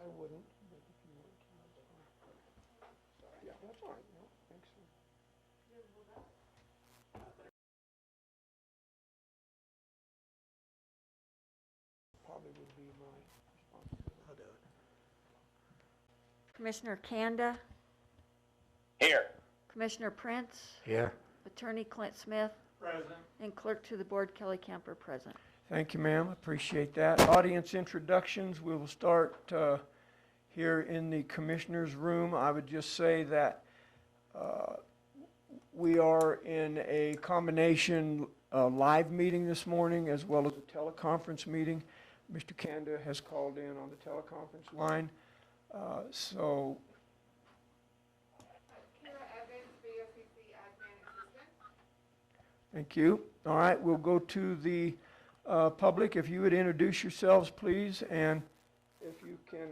I wouldn't, but if you want to, that's fine. Yeah, that's all right. No, thanks. Probably would be my responsibility. I'll do it. Commissioner Kanda, Here. Commissioner Prince, Here. Attorney Clint Smith, Present. and Clerk to the Board Kelly Camper present. Thank you, ma'am. Appreciate that. Audience introductions. We will start here in the commissioner's room. I would just say that we are in a combination live meeting this morning as well as a teleconference meeting. Mr. Kanda has called in on the teleconference line. So thank you. All right, we'll go to the public. If you would introduce yourselves, please, and if you can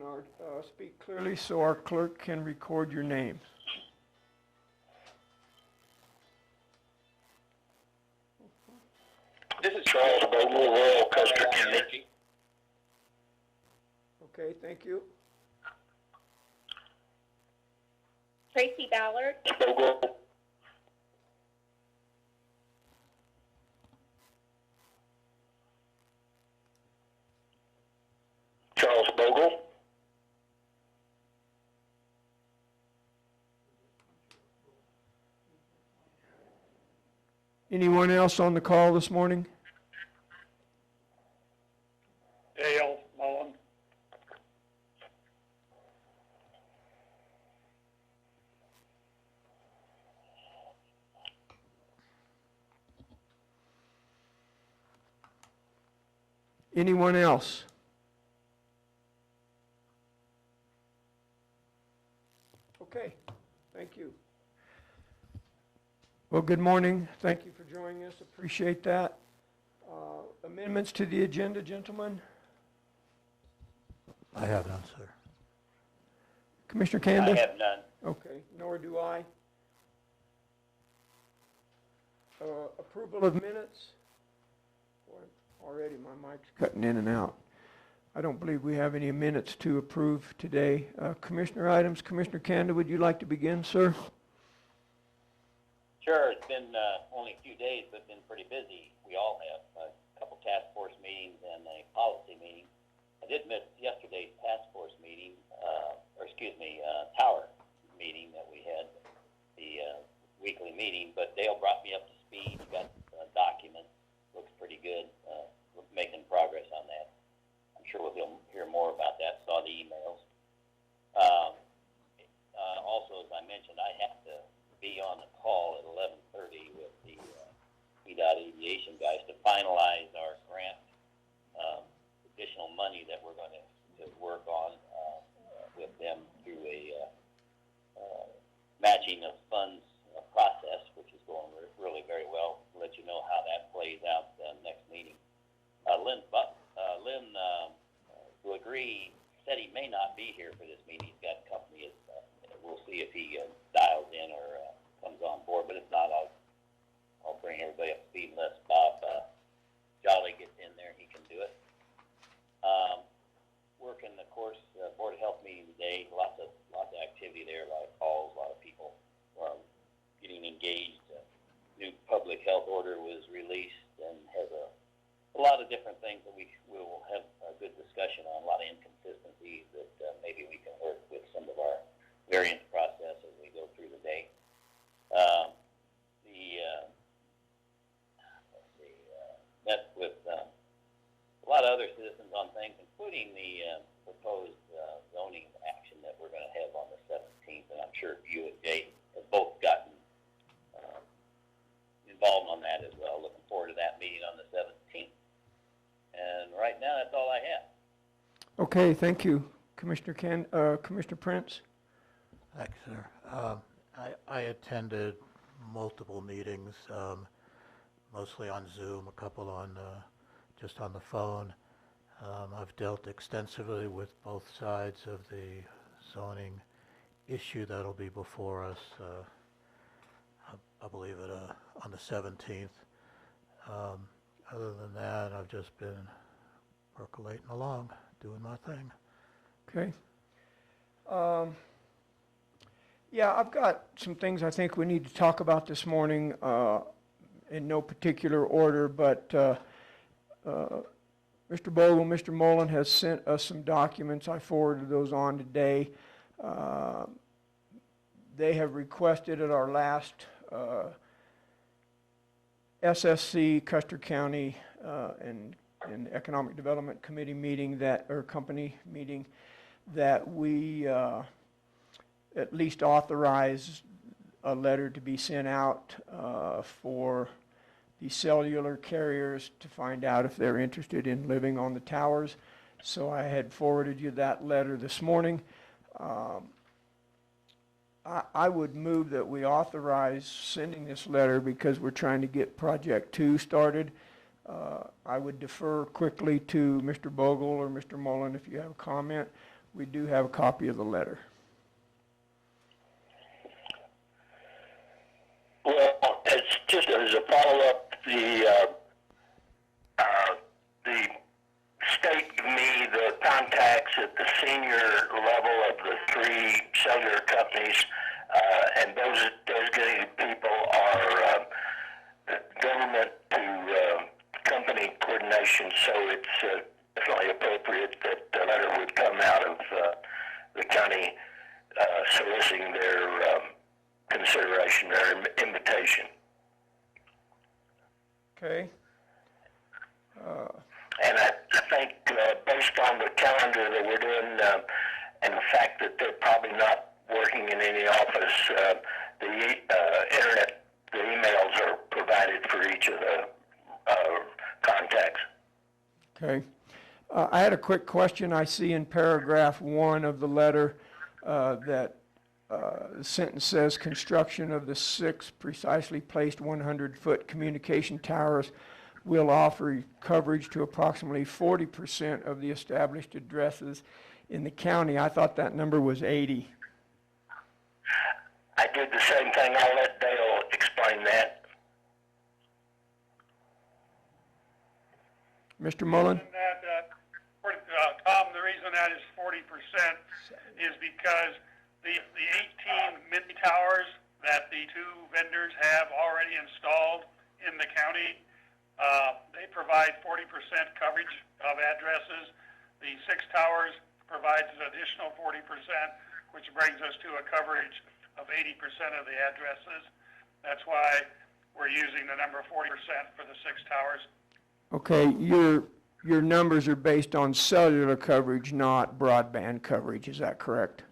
speak clearly so our clerk can record your names. This is Charles Bogle, Royal Custer County. Okay, thank you. Tracy Ballard. Bogle. Charles Bogle. Anyone else on the call this morning? Dale Mullen. Anyone else? Okay, thank you. Well, good morning. Thank you for joining us. Appreciate that. Amendments to the agenda, gentlemen? I have none, sir. Commissioner Kanda? I have none. Okay, nor do I. Approval of minutes? Boy, already my mic's cutting in and out. I don't believe we have any minutes to approve today. Commissioner items, Commissioner Kanda, would you like to begin, sir? Sure, it's been only a few days, but been pretty busy. We all have a couple task force meetings and a policy meeting. I did miss yesterday's task force meeting, tower meeting that we had, the weekly meeting, but Dale brought me up to speed. He got a document, looks pretty good. We're making progress on that. I'm sure we'll hear more about that. Saw the emails. Also, as I mentioned, I have to be on the call at 11:30 with the PDOT aviation guys to finalize our grant, additional money that we're going to work on with them through a matching of funds process, which is going really very well. I'll let you know how that plays out next meeting. Lynn will agree, said he may not be here for this meeting. He's got company. We'll see if he dials in or comes on board, but if not, I'll bring everybody up to speed unless Bob Jolly gets in there. He can do it. Working, of course, Board of Health meeting today. Lots of activity there. A lot of calls. A lot of people getting engaged. New public health order was released and has a lot of different things that we will have a good discussion on. A lot of inconsistencies that maybe we can work with some of our variance process as we go through the day. Met with a lot of other citizens on things, including the proposed zoning action that we're going to have on the 17th, and I'm sure you and Jay have both gotten involved on that as well. Looking forward to that meeting on the 17th. And right now, that's all I have. Okay, thank you, Commissioner Commissioner Prince. Thanks, sir. I attended multiple meetings, mostly on Zoom, a couple on just on the phone. I've dealt extensively with both sides of the zoning issue that'll be before us, I believe on the 17th. Other than that, I've just been percolating along, doing my thing. Okay, Yeah, I've got some things I think we need to talk about this morning, in no particular order, but Mr. Bogle, Mr. Mullen has sent us some documents. I forwarded those on today. They have requested at our last SSC, Custer County, and Economic Development Committee meeting company meeting, that we at least authorize a letter to be sent out for the cellular carriers to find out if they're interested in living on the towers. So I had forwarded you that letter this morning. I would move that we authorize sending this letter because we're trying to get Project 2 started. I would defer quickly to Mr. Bogle or Mr. Mullen if you have a comment. We do have a copy of the letter. Well, it's just as a follow-up, the state gave me the contacts at the senior level of the three cellular companies, and those designated people are government to company coordination, so it's definitely appropriate that the letter would come out of the county soliciting their consideration, their invitation. Okay. And I think based on the calendar that we're doing and the fact that they're probably not working in any office, the internet, the emails are provided for each of the contacts. Okay. I had a quick question. I see in paragraph 1 of the letter that the sentence says, construction of the 6 precisely placed 100-foot communication towers will offer coverage to approximately 40% of the established addresses in the county. I thought that number was 80. I did the same thing. I'll let Dale explain that. Mr. Mullen? Tom, the reason that is 40% is because the 18 mini towers that the 2 vendors have already installed in the county, they provide 40% coverage of addresses. The 6 towers provides an additional 40%, which brings us to a coverage of 80% of the addresses. That's why we're using the number 40% for the 6 towers. Okay, your numbers are based on cellular coverage, not broadband coverage. Is that correct?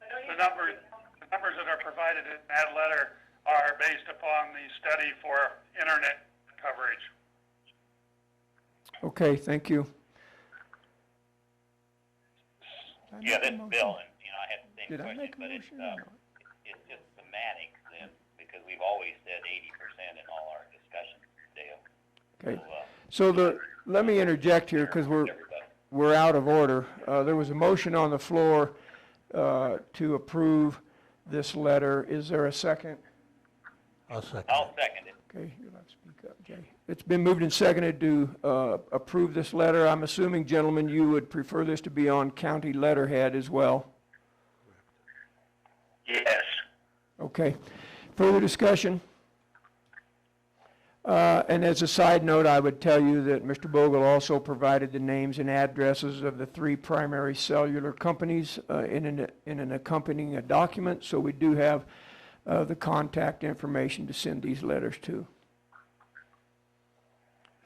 The numbers that are provided in that letter are based upon the study for internet coverage. Okay, thank you. Yeah, this bill, and, I had the same Did I question, make a but it's motion or not? just semantics then, because we've always said 80% in all our discussions, Dale. Okay. So, So let me interject here because we're out of order. There was a motion on the floor to approve this letter. Is there a second? I'll second I'll it. second it. Okay, you'll have to speak up, Jay. It's been moved and seconded to approve this letter. I'm assuming, gentlemen, you would prefer this to be on county letterhead as well? Yes. Okay. Further discussion? And as a side note, I would tell you that Mr. Bogle also provided the names and addresses of the 3 primary cellular companies in an accompanying document, so we do have the contact information to send these letters to.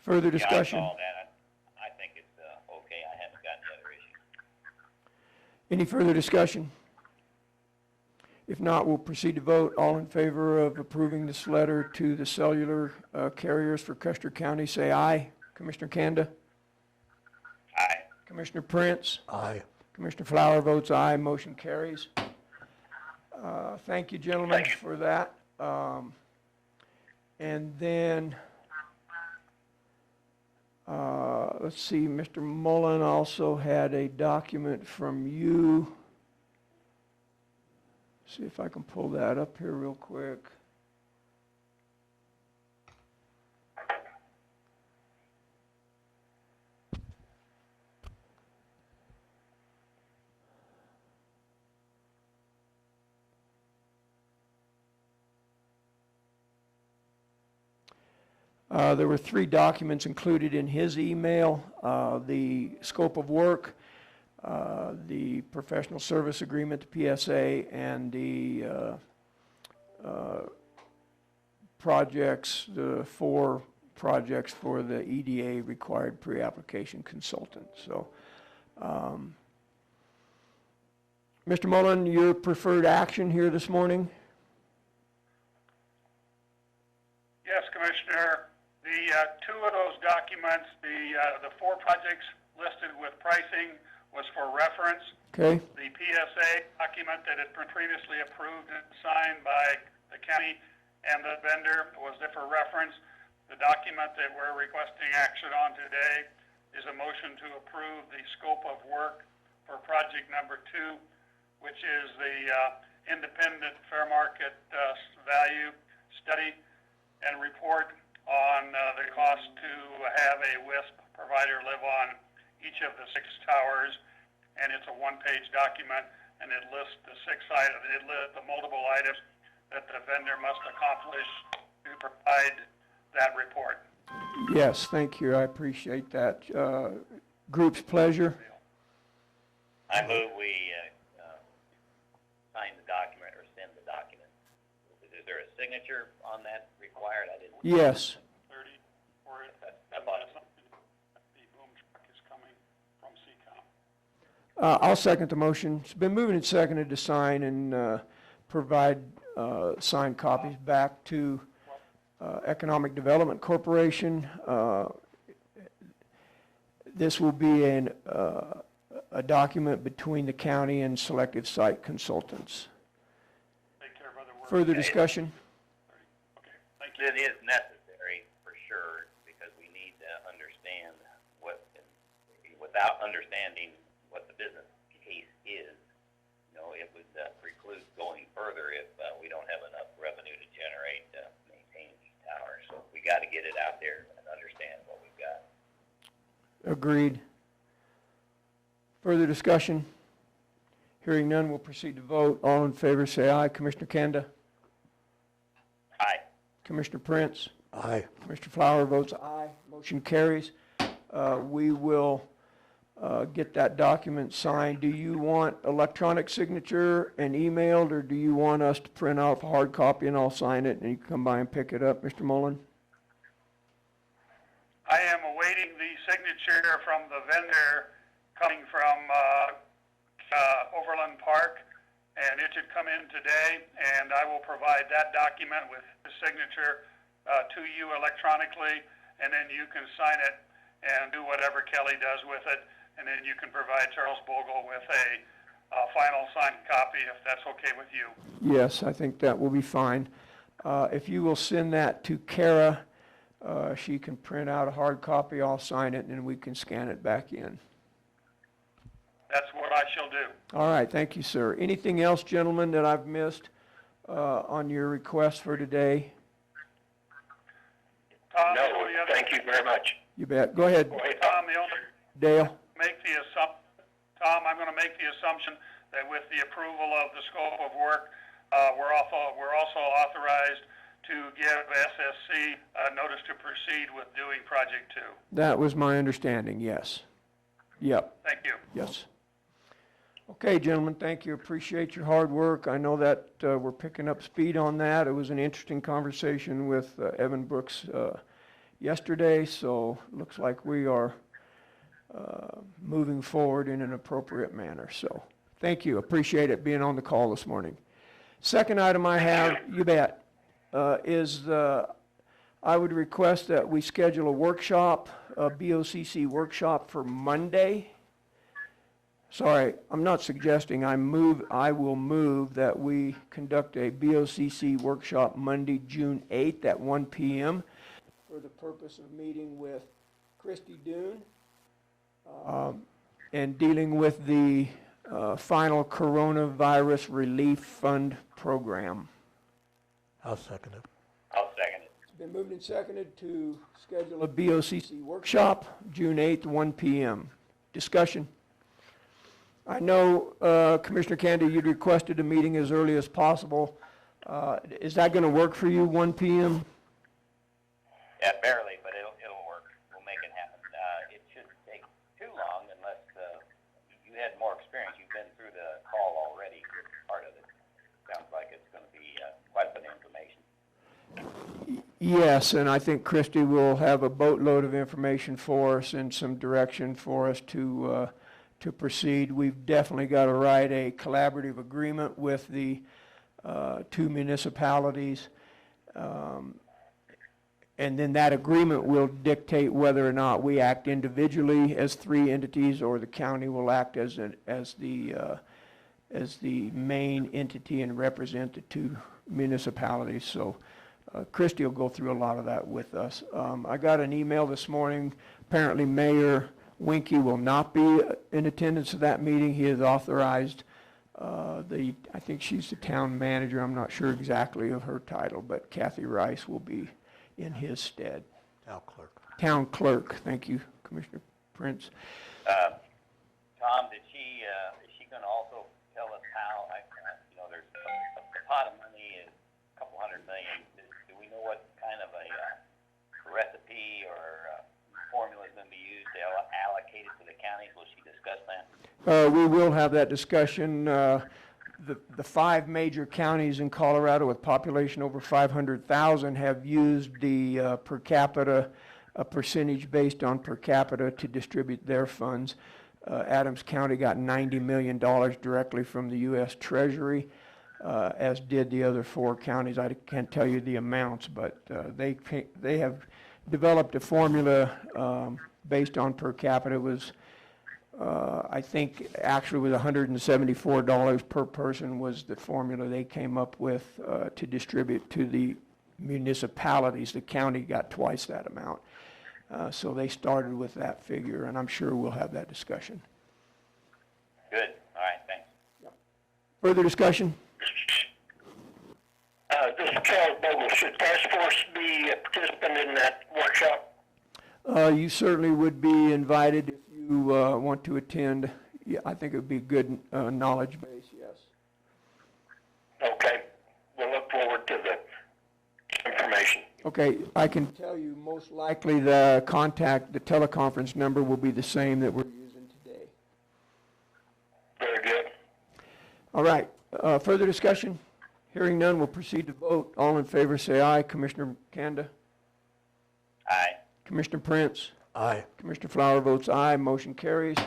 Further discussion? Yeah, I saw that. I think it's okay. I haven't got any other issues. Any further discussion? If not, we'll proceed to vote. All in favor of approving this letter to the cellular carriers for Custer County, say aye. Commissioner Kanda? Aye. Commissioner Prince? Aye. Commissioner Flower votes aye. Motion carries. Thank you, gentlemen, for that. And then, let's see, Mr. Mullen also had a document from you. See if I can pull that up here real quick. There were 3 documents included in his email, the scope of work, the professional service agreement, the PSA, and the projects, the 4 projects for the EDA required pre-application consultant. So, Mr. Mullen, your preferred action here this morning? Yes, Commissioner. The 2 of those documents, the 4 projects listed with pricing was for reference. Okay. The PSA document that had been previously approved and signed by the county and the vendor was there for reference. The document that we're requesting action on today is a motion to approve the scope of work for project number 2, which is the independent fair market value study and report on the cost to have a WISP provider live on each of the 6 towers. And it's a 1-page document, and it lists the 6 items. It lists the multiple items that the vendor must accomplish to provide that report. Yes, thank you. I appreciate that. Group's pleasure. I move we sign the document or send the document. Is there a signature on that required? I didn't. Yes. 30, or I bought it. the boom truck is coming from CCOM. I'll second the motion. It's been moved and seconded to sign and provide signed copies back to Economic Development Corporation. This will be a document between the county and selective site consultants. Take care of other work. Further discussion? Okay, thank you. It is necessary for sure because we need to understand what, without understanding what the business case is, it would preclude going further if we don't have enough revenue to generate to maintain these towers. So we got to get it out there and understand what we've got. Agreed. Further discussion? Hearing none, we'll proceed to vote. All in favor say aye. Commissioner Kanda? Aye. Commissioner Prince? Aye. Mr. Flower votes aye. Motion carries. We will get that document signed. Do you want electronic signature and emailed, or do you want us to print out a hard copy and I'll sign it and you can come by and pick it up, Mr. Mullen? I am awaiting the signature from the vendor coming from Overland Park, and it should come in today, and I will provide that document with the signature to you electronically, and then you can sign it and do whatever Kelly does with it, and then you can provide Charles Bogle with a final signed copy if that's okay with you. Yes, I think that will be fine. If you will send that to Kara, she can print out a hard copy, I'll sign it, and then we can scan it back in. That's what I shall do. All right, thank you, sir. Anything else, gentlemen, that I've missed on your request for today? Tom, No, the only other, thank you very much. You bet. Go ahead, Go ahead. Tom, the only Dale. Tom, I'm going to make the assumption that with the approval of the scope of work, we're also authorized to give SSC a notice to proceed with doing Project 2. That was my understanding, yes. Yep, Thank you. yes. Okay, gentlemen, thank you. Appreciate your hard work. I know that we're picking up speed on that. It was an interesting conversation with Evan Brooks yesterday, so looks like we are moving forward in an appropriate manner. So thank you. Appreciate it being on the call this morning. Second item I have, you bet, is I would request that we schedule a workshop, a BOCC workshop for Monday. Sorry, I'm not suggesting I will move that we conduct a BOCC workshop Monday, June 8th at 1 p.m. for the purpose of meeting with Christy Doon and dealing with the final coronavirus relief fund program. I'll second it. I'll second it. It's been moved and seconded to schedule a BOCC workshop, June 8th, 1 p.m. Discussion. I know, Commissioner Candy, you'd requested a meeting as early as possible. Is that going to work for you, 1 p.m.? Yeah, barely, but it'll work. We'll make it happen. It shouldn't take too long unless you had more experience. You've been through the call already with part of it. Sounds like it's going to be quite a bit of information. Yes, and I think Christie will have a boatload of information for us and some direction for us to proceed. We've definitely got to write a collaborative agreement with the two municipalities. And then that agreement will dictate whether or not we act individually as three entities or the county will act as the main entity and represent the two municipalities. So Christie will go through a lot of that with us. I got an email this morning. Apparently Mayor Winkie will not be in attendance at that meeting. He has authorized I think she's the town manager. I'm not sure exactly of her title, but Kathy Rice will be in his stead. Town clerk. Town clerk. Thank you, Commissioner Prince. Tom, is she going to also tell us how? There's a pot of money is a couple $100 million. Do we know what kind of a recipe or formula is going to be used to allocate it to the counties? Will she discuss that? We will have that discussion. The five major counties in Colorado with population over 500,000 have used the per capita, a percentage based on per capita to distribute their funds. Adams County got $90 million directly from the U.S. Treasury, as did the other four counties. I can't tell you the amounts, but they have developed a formula based on per capita. It was I think actually was $174 per person was the formula they came up with to distribute to the municipalities. The county got twice that amount. So they started with that figure, and I'm sure we'll have that discussion. Good. All right, thanks. Further discussion? This is Charles Bogle. Should task force be a participant in that workshop? You certainly would be invited if you want to attend. Yeah, I think it would be a good knowledge base, yes. Okay. We'll look forward to the information. Okay, I can tell you most likely the teleconference number will be the same that we're using today. Very good. All right, further discussion? Hearing none, we'll proceed to vote. All in favor say aye. Commissioner Kanda? Aye. Commissioner Prince? Aye. Commissioner Flower votes aye. Motion carries.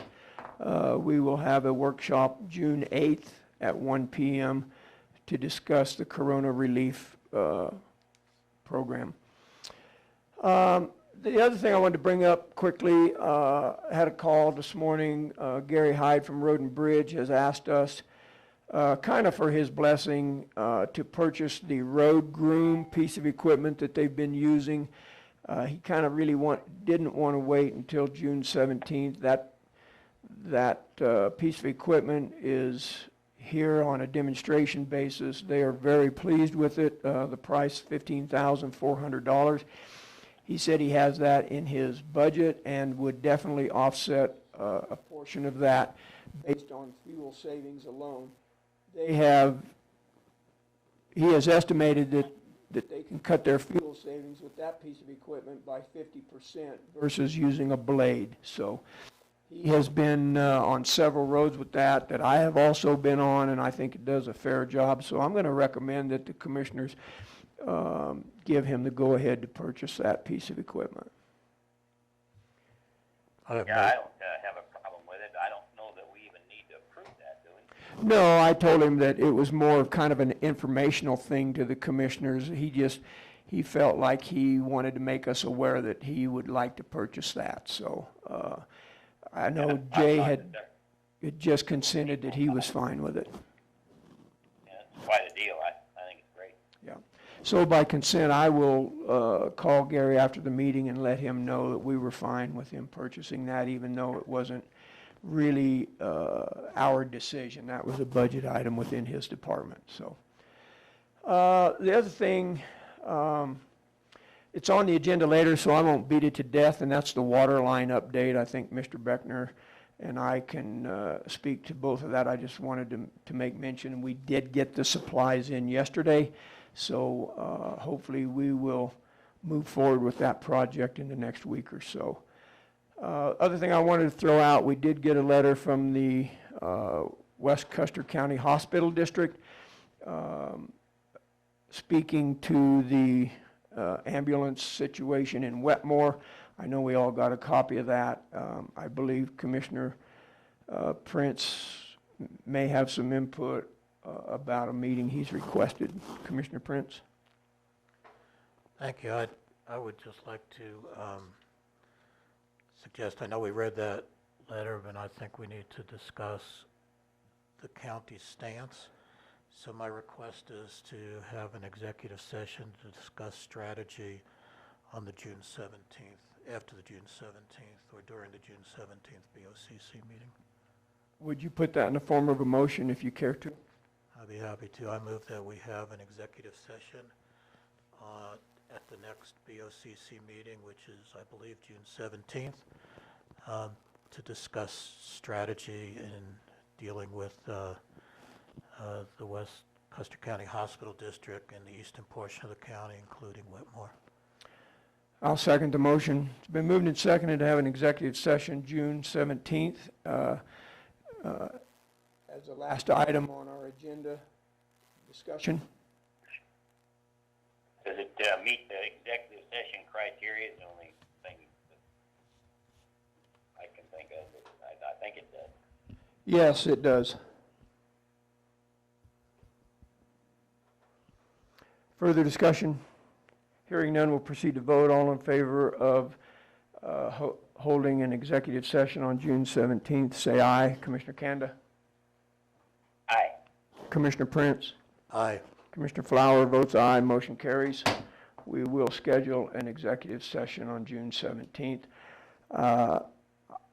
We will have a workshop June 8th at 1 p.m. to discuss the Corona relief program. The other thing I wanted to bring up quickly, I had a call this morning. Gary Hyde from Road and Bridge has asked us kind of for his blessing to purchase the road groom piece of equipment that they've been using. He kind of really didn't want to wait until June 17th. That piece of equipment is here on a demonstration basis. They are very pleased with it. The price, $15,400. He said he has that in his budget and would definitely offset a portion of that based on fuel savings alone. He has estimated that they can cut their fuel savings with that piece of equipment by 50% versus using a blade. So he has been on several roads with that I have also been on, and I think it does a fair job. So I'm going to recommend that the commissioners give him the go-ahead to purchase that piece of equipment. I have Yeah, no- I don't have a problem with it. I don't know that we even need to approve that, do we? No, I told him that it was more of kind of an informational thing to the commissioners. He felt like he wanted to make us aware that he would like to purchase that. So I know Jay had just consented that he was fine with it. Yeah, it's quite a deal. I think it's great. Yeah. So by consent, I will call Gary after the meeting and let him know that we were fine with him purchasing that, even though it wasn't really our decision. That was a budget item within his department. So the other thing, it's on the agenda later, so I won't beat it to death, and that's the water line update. I think Mr. Beckner and I can speak to both of that. I just wanted to make mention, we did get the supplies in yesterday, so hopefully we will move forward with that project in the next week or so. Other thing I wanted to throw out, we did get a letter from the West Custer County Hospital District speaking to the ambulance situation in Wetmore. I know we all got a copy of that. I believe Commissioner Prince may have some input about a meeting he's requested. Commissioner Prince? Thank you. I would just like to suggest, I know we read that letter, but I think we need to discuss the county's stance. So my request is to have an executive session to discuss strategy on the June 17th, after the June 17th, or during the June 17th BOCC meeting. Would you put that in the form of a motion if you care to? I'd be happy to. I move that we have an executive session at the next BOCC meeting, which is, I believe, June 17th, to discuss strategy in dealing with the West Custer County Hospital District and the eastern portion of the county, including Whitmore. I'll second the motion. It's been moved and seconded to have an executive session June 17th. As the last item on our agenda, discussion. Does it meet the executive session criteria? It's the only thing that I can think of. I think it does. Yes, it does. Further discussion? Hearing none, we'll proceed to vote. All in favor of holding an executive session on June 17th, say aye. Commissioner Kanda? Aye. Commissioner Prince? Aye. Commissioner Flower votes aye. Motion carries. We will schedule an executive session on June 17th.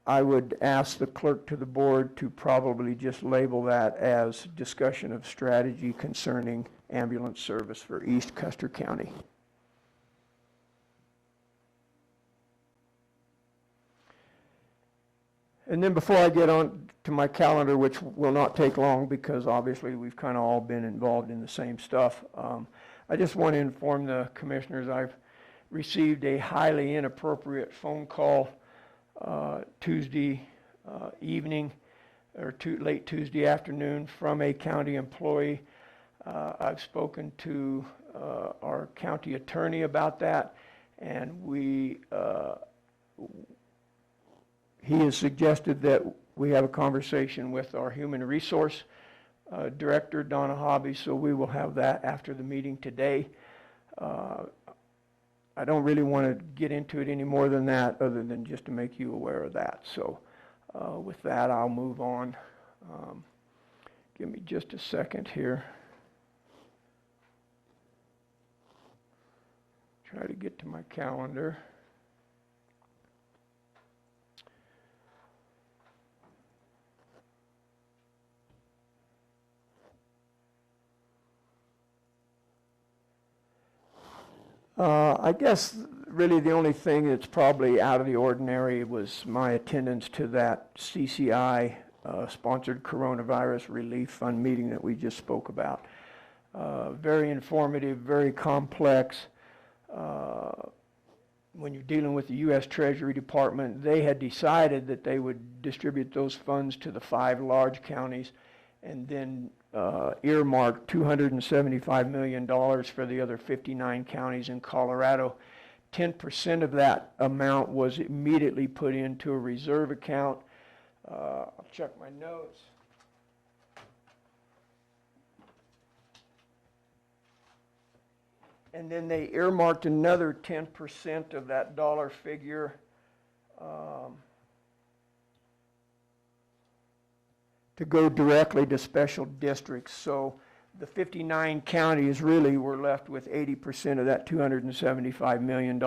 I would ask the clerk to the board to probably just label that as discussion of strategy concerning ambulance service for East Custer County. And then before I get on to my calendar, which will not take long because obviously we've kind of all been involved in the same stuff, I just want to inform the commissioners I've received a highly inappropriate phone call Tuesday evening or late Tuesday afternoon from a county employee. I've spoken to our county attorney about that, and he has suggested that we have a conversation with our human resource director, Donna Hobby, so we will have that after the meeting today. I don't really want to get into it any more than that, other than just to make you aware of that. So with that, I'll move on. Give me just a second here. Try to get to my calendar. I guess really the only thing that's probably out of the ordinary was my attendance to that CCI sponsored coronavirus relief fund meeting that we just spoke about. Very informative, very complex. When you're dealing with the U.S. Treasury Department, they had decided that they would distribute those funds to the 5 large counties and then earmarked $275 million for the other 59 counties in Colorado. 10% of that amount was immediately put into a reserve account. I'll check my notes. And then they earmarked another 10% of that dollar figure to go directly to special districts. So the 59 counties really were left with 80% of that $275 million,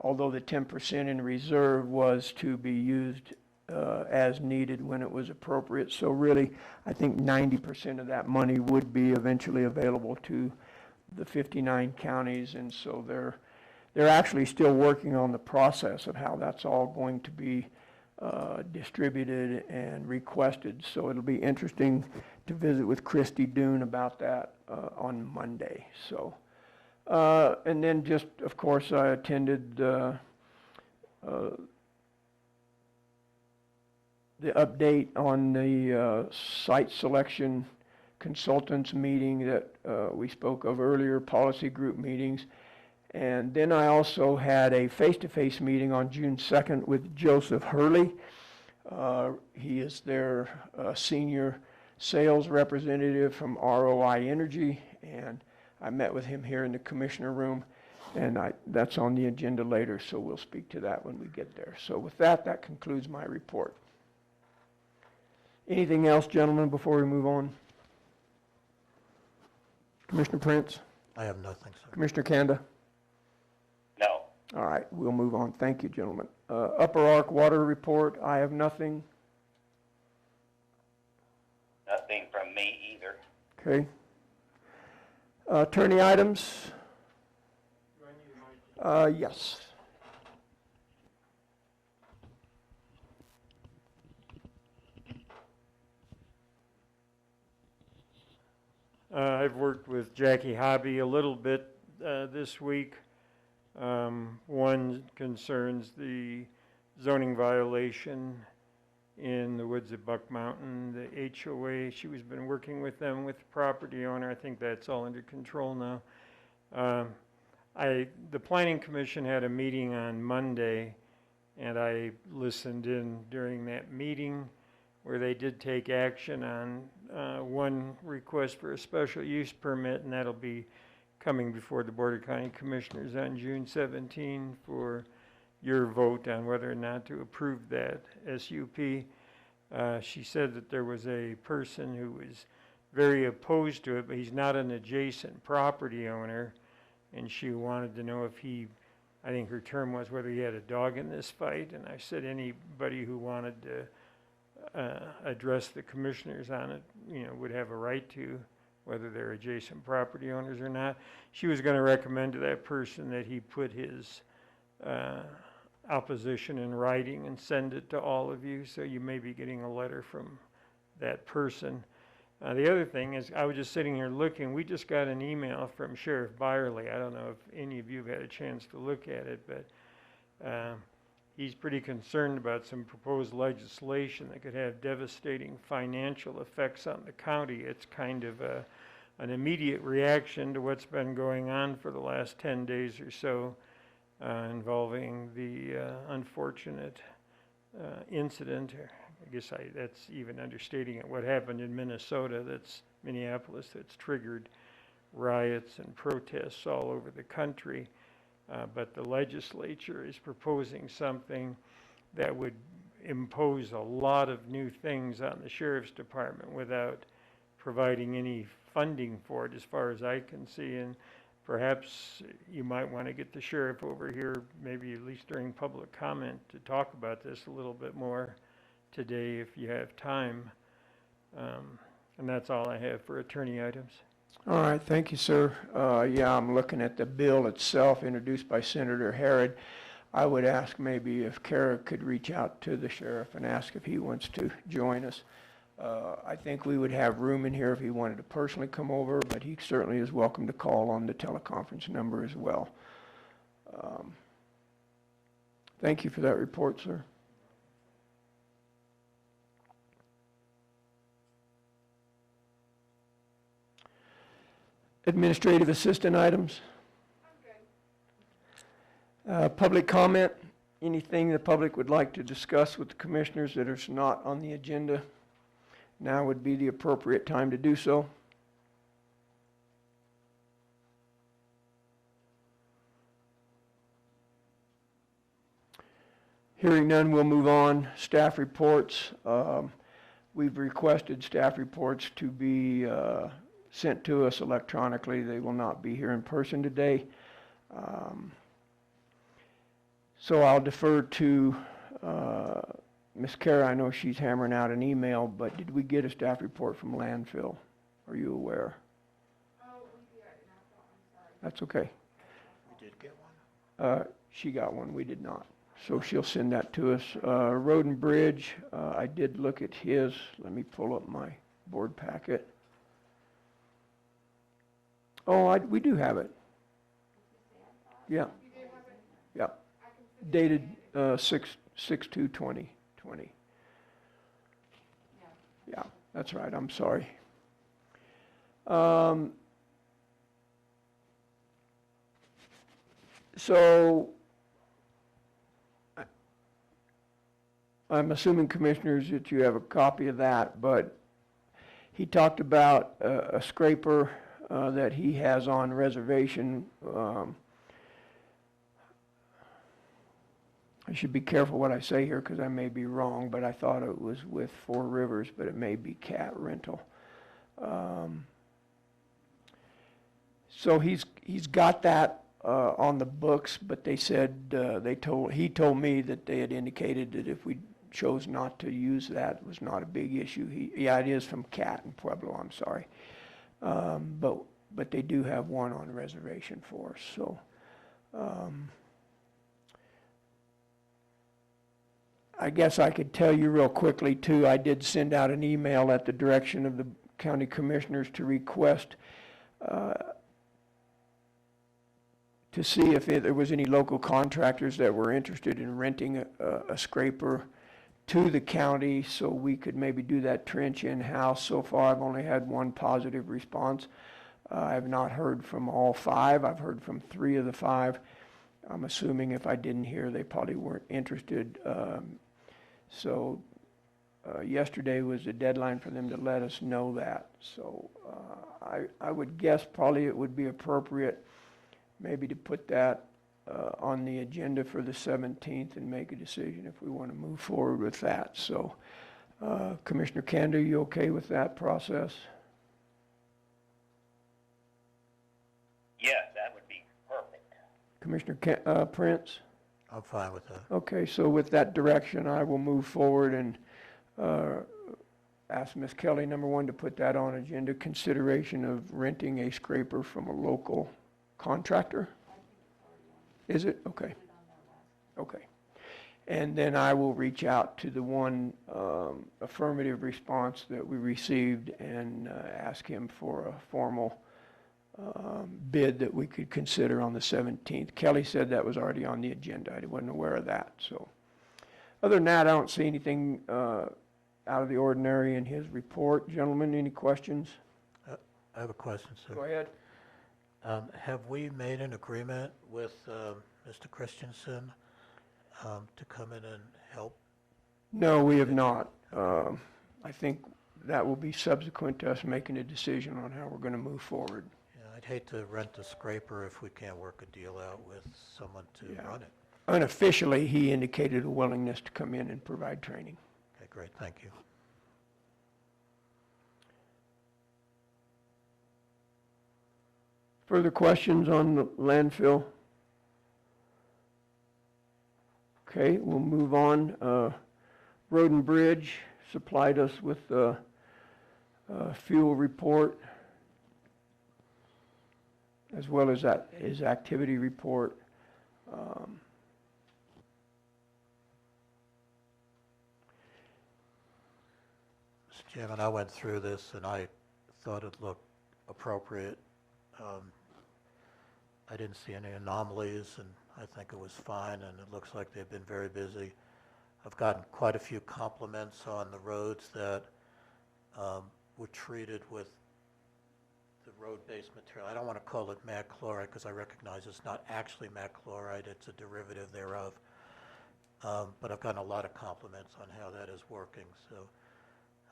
although the 10% in reserve was to be used as needed when it was appropriate. So really, I think 90% of that money would be eventually available to the 59 counties, and so they're actually still working on the process of how that's all going to be distributed and requested. So it'll be interesting to visit with Christy Doon about that on Monday. So And then just, of course, I attended the update on the site selection consultants meeting that we spoke of earlier, policy group meetings. And then I also had a face-to-face meeting on June 2nd with Joseph Hurley. He is their senior sales representative from ROI Energy, and I met with him here in the commissioner room, and that's on the agenda later, so we'll speak to that when we get there. So with that, that concludes my report. Anything else, gentlemen, before we move on? Commissioner Prince? I have nothing, sir. Commissioner Kanda? No. All right, we'll move on. Thank you, gentlemen. Upper Ark Water Report, I have nothing. Nothing from me either. Okay. Attorney items? Yes. I've worked with Jackie Hobby a little bit this week. One concerns the zoning violation in the woods of Buck Mountain, the HOA. She was been working with them, with the property owner. I think that's all under control now. The Planning Commission had a meeting on Monday, and I listened in during that meeting where they did take action on one request for a special use permit, and that'll be coming before the Board of County Commissioners on June 17 for your vote on whether or not to approve that SUP. She said that there was a person who was very opposed to it, but he's not an adjacent property owner, and she wanted to know if he, I think her term was whether he had a dog in this fight, and I said anybody who wanted to address the commissioners on it, would have a right to, whether they're adjacent property owners or not. She was going to recommend to that person that he put his opposition in writing and send it to all of you, so you may be getting a letter from that person. The other thing is, I was just sitting here looking, we just got an email from Sheriff Byerly. I don't know if any of you have had a chance to look at it, but he's pretty concerned about some proposed legislation that could have devastating financial effects on the county. It's kind of an immediate reaction to what's been going on for the last 10 days or so involving the unfortunate incident. I guess that's even understating it. What happened in Minnesota, Minneapolis, that's triggered riots and protests all over the country. But the legislature is proposing something that would impose a lot of new things on the sheriff's department without providing any funding for it, as far as I can see. And perhaps you might want to get the sheriff over here, maybe at least during public comment, to talk about this a little bit more today if you have time. And that's all I have for attorney items. All right, thank you, sir. Yeah, I'm looking at the bill itself introduced by Senator Harrod. I would ask maybe if Kara could reach out to the sheriff and ask if he wants to join us. I think we would have room in here if he wanted to personally come over, but he certainly is welcome to call on the teleconference number as well. Thank you for that report, sir. Administrative assistant items? Public comment? Anything the public would like to discuss with the commissioners that is not on the agenda? Now would be the appropriate time to do so. Hearing none, we'll move on. Staff reports. We've requested staff reports to be sent to us electronically. They will not be here in person today. So I'll defer to Ms. Kara. I know she's hammering out an email, but did we get a staff report from landfill? Are you aware? Oh, we did. I'm sorry. That's okay. We did get one? She got one. We did not. So she'll send that to us. Road and Bridge, I did look at his. Let me pull up my board packet. Oh, we do have it. Yeah. Yeah. Dated, 6/2/2020. Yeah, that's right, I'm sorry. So, I'm assuming, Commissioners, that you have a copy of that, but he talked about a scraper that he has on reservation. I should be careful what I say here because I may be wrong, but I thought it was with Four Rivers, but it may be Cat Rental. So he's got that on the books, but they said he told me that they had indicated that if we chose not to use that, it was not a big issue. Yeah, it is from Cat and Pueblo. I'm sorry, but they do have one on reservation for us. So. I guess I could tell you real quickly too, I did send out an email at the direction of the county commissioners to request to see if there was any local contractors that were interested in renting a scraper to the county so we could maybe do that trench in-house. So far, I've only had one positive response. I have not heard from all 5. I've heard from 3 of the 5. I'm assuming if I didn't hear, they probably weren't interested. So yesterday was the deadline for them to let us know that. So I would guess probably it would be appropriate maybe to put that on the agenda for the 17th and make a decision if we want to move forward with that. So Commissioner Kanda, you okay with that process? Yes, that would be perfect. Commissioner Prince? I'm fine with that. Okay, so with that direction, I will move forward and ask Ms. Kelly, number 1, to put that on agenda, consideration of renting a scraper from a local contractor. Is it? Okay. Okay. And then I will reach out to the one affirmative response that we received and ask him for a formal bid that we could consider on the 17th. Kelly said that was already on the agenda. I wasn't aware of that. So other than that, I don't see anything out of the ordinary in his report. Gentlemen, any questions? I have a question, sir. Go ahead. Have we made an agreement with Mr. Christensen to come in and help? No, we have not. I think that will be subsequent to us making a decision on how we're going to move forward. Yeah, I'd hate to rent a scraper if we can't work a deal out with someone to run it. Unofficially, he indicated a willingness to come in and provide training. Okay, great, thank you. Further questions on the landfill? Okay, we'll move on. Road and Bridge supplied us with a fuel report as well as his activity report. Mr. Chairman, I went through this and I thought it looked appropriate. I didn't see any anomalies, and I think it was fine, and it looks like they've been very busy. I've gotten quite a few compliments on the roads that were treated with the road-based material. I don't want to call it mag chloride because I recognize it's not actually mag chloride, it's a derivative thereof. But I've gotten a lot of compliments on how that is working, so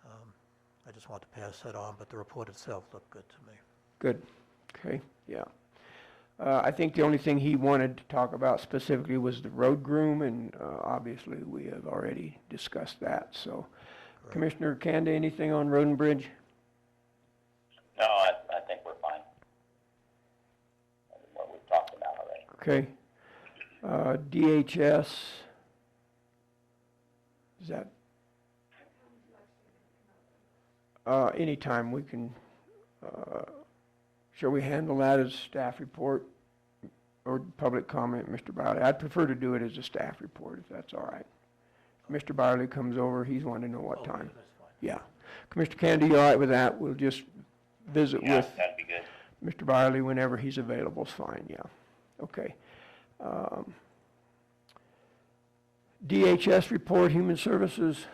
I just want to pass that on, but the report itself looked good to me. Good. Okay, yeah. I think the only thing he wanted to talk about specifically was the road groom, and obviously we have already discussed that. So, Correct. Commissioner Kanda, anything on Road and Bridge? No, I think we're fine. That's what we've talked about already. Okay. DHS, is that? Anytime we can, shall we handle that as staff report or public comment, Mr. Byerly? I'd prefer to do it as a staff report if that's all right. Mr. Byerly comes over, he's wanting to know what time. That's fine. Yeah. Commissioner Candy, you all right with that? We'll just visit Yeah, with that'd be good. Mr. Byerly whenever he's available is fine, yeah. Okay. DHS report, Human Services,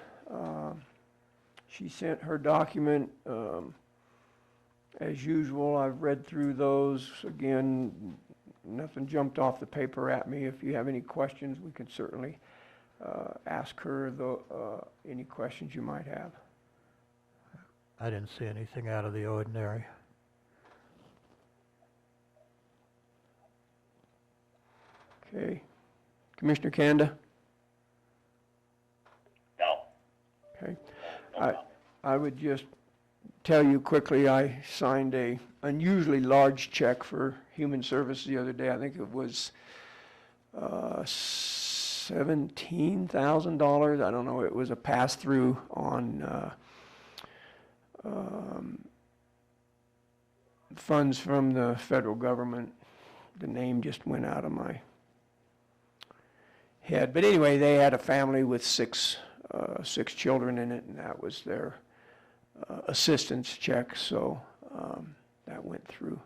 she sent her document. As usual, I've read through those. Again, nothing jumped off the paper at me. If you have any questions, we can certainly ask her any questions you might have. I didn't see anything out of the ordinary. Okay. Commissioner Kanda? No. Okay. No problem. I would just tell you quickly, I signed a unusually large check for Human Services the other day. I think it was $17,000. I don't know. It was a pass-through on funds from the federal government. The name just went out of my head. But anyway, they had a family with six children in it, and that was their assistance check, so that went through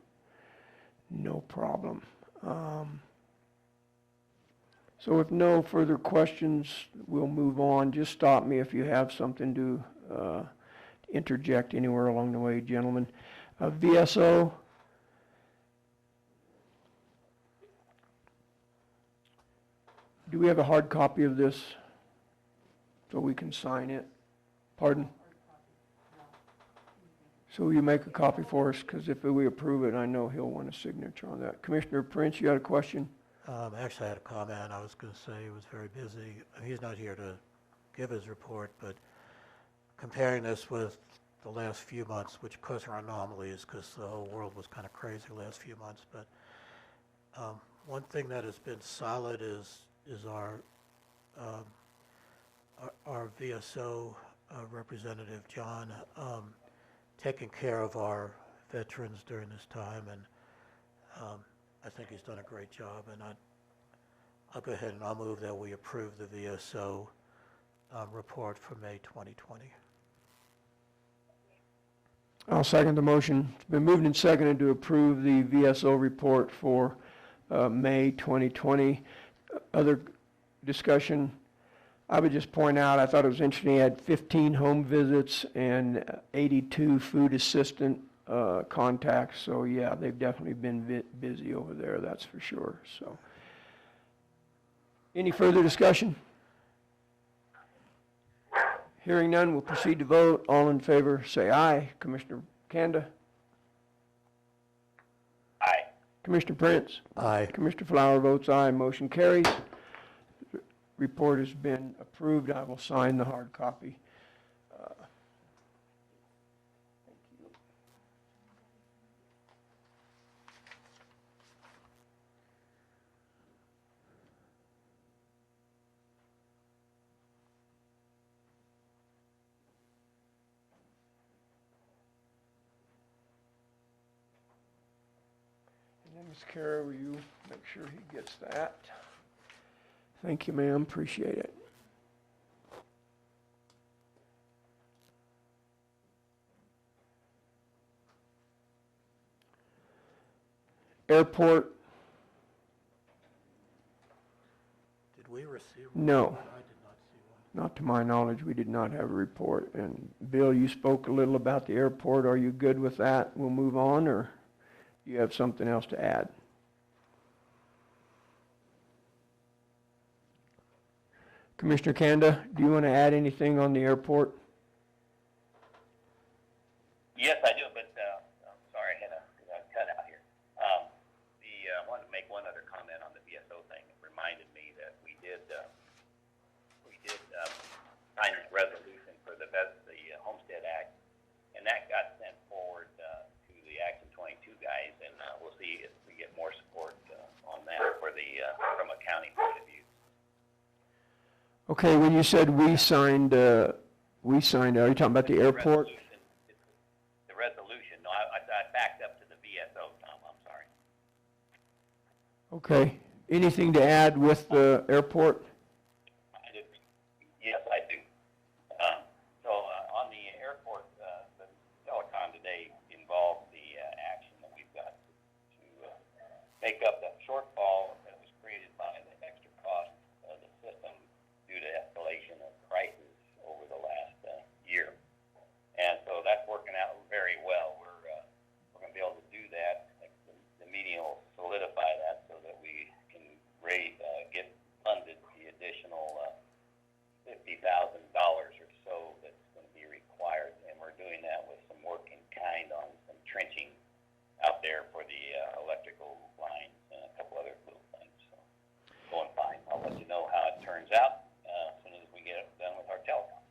no problem. So if no further questions, we'll move on. Just stop me if you have something to interject anywhere along the way, gentlemen. VSO. Do we have a hard copy of this so we can sign it? Pardon? So will you make a copy for us? Because if we approve it, I know he'll want a signature on that. Commissioner Prince, you had a question? Actually, I had a comment. I was going to say he was very busy. He's not here to give his report, but comparing this with the last few months, which of course are anomalies because the whole world was kind of crazy the last few months, but one thing that has been solid is our VSO representative, John, taking care of our veterans during this time, and I think he's done a great job, and I'll go ahead and I'll move that we approve the VSO report for May 2020. I'll second the motion. It's been moved and seconded to approve the VSO report for May 2020. Other discussion? I would just point out, I thought it was interesting, he had 15 home visits and 82 food assistant contacts. So yeah, they've definitely been busy over there, that's for sure. So, any further discussion? Hearing none, we'll proceed to vote. All in favor, say aye. Commissioner Kanda? Aye. Commissioner Prince? Aye. Commissioner Flower votes aye. Motion carries. Report has been approved. I will sign the hard copy. Thank you. And then Ms. Kara, will you make sure he gets that? Thank you, ma'am. Appreciate it. Airport, Did we receive one? no. I did not see one. Not to my knowledge, we did not have a report. And Bill, you spoke a little about the airport. Are you good with that? We'll move on, or do you have something else to add? Commissioner Kanda, do you want to add anything on the airport? Yes, I do, but I'm sorry, I had a cut out here. I wanted to make one other comment on the VSO thing. It reminded me that we did sign a resolution for the Homestead Act, and that got sent forward to the Action 22 guys, and we'll see if we get more support on that for from a county point of view. Okay, when you said we signed, are you talking about the airport? The resolution, no, I backed up to the VSO, Tom, I'm sorry. Okay. Anything to add with the airport? Yes, I do. On the airport, the telecom today involved the action that we've got to make up that shortfall that was created or so that's going to be required, and we're doing that with some work in kind on some trenching out there for the electrical lines and a couple other little things. So going fine. I'll let you know how it turns out as soon as we get it done with our telecom.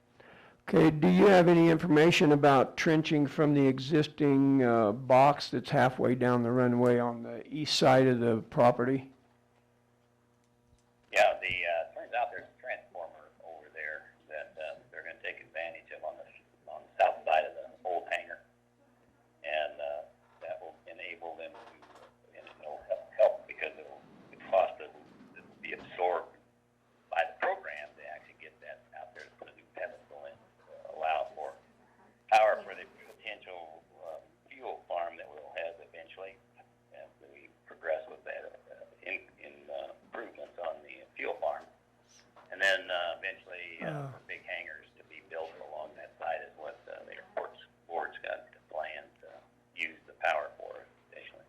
Okay, do you have any information about trenching from the existing box that's halfway down the runway on the east side of the property? Yeah, turns out there's a transformer over there that they're going to take advantage of on the south side of the old hangar, and that will enable them to, and it'll help because the cost of it will be absorbed by the program to actually get that out there to put a new pedestal in, to allow for power for the potential fuel farm that we'll have eventually as we progress with that improvements on the fuel farm. And then eventually big hangars to be built along that side is what the airport's board's got planned to use the power for eventually.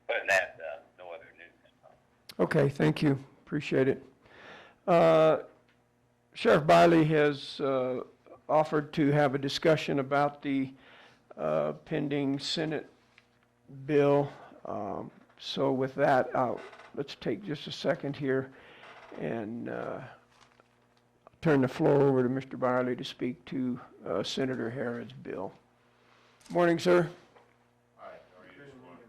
But in that, no other news. Okay, thank you. Appreciate it. Sheriff Biley has offered to have a discussion about the pending Senate bill. So with that, let's take just a second here and turn the floor over to Mr. Biley to speak to Senator Harrod's bill. Morning, sir. Hi, how are you this morning?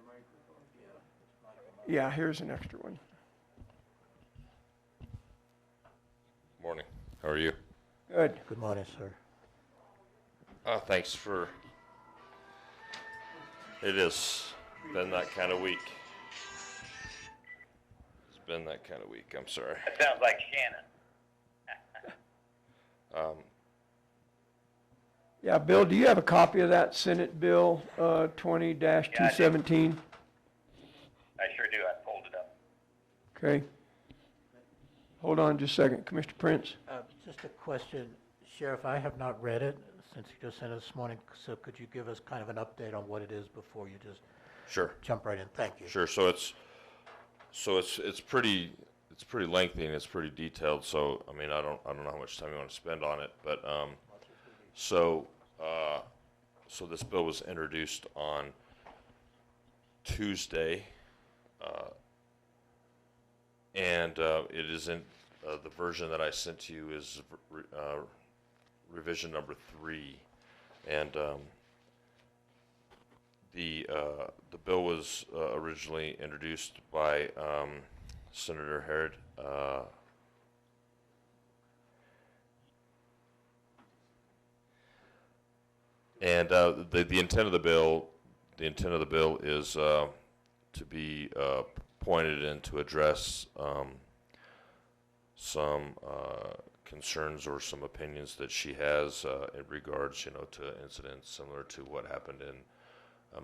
Yeah, here's an extra one. Morning, how are you? Good. Good morning, sir. Thanks for, it has been that kind of week. It's been that kind of week, I'm sorry. That sounds like Shannon. Yeah, Bill, do you have a copy of that Senate Bill 20-217? I sure do. I pulled it up. Okay. Hold on just a second. Commissioner Prince? Just a question, Sheriff, I have not read it since you just sent it this morning, so could you give us kind of an update on what it is before you just Sure. jump right in? Thank you. Sure, so it's pretty lengthy and it's pretty detailed, so, I mean, I don't know how much time you want to spend on it, but, so this bill was introduced on Tuesday, and it is in, the version that I sent to you is revision number 3, and the bill was originally introduced by Senator Harrod. And the intent of the bill is to be pointed and to address some concerns or some opinions that she has in regards, to incidents similar to what happened in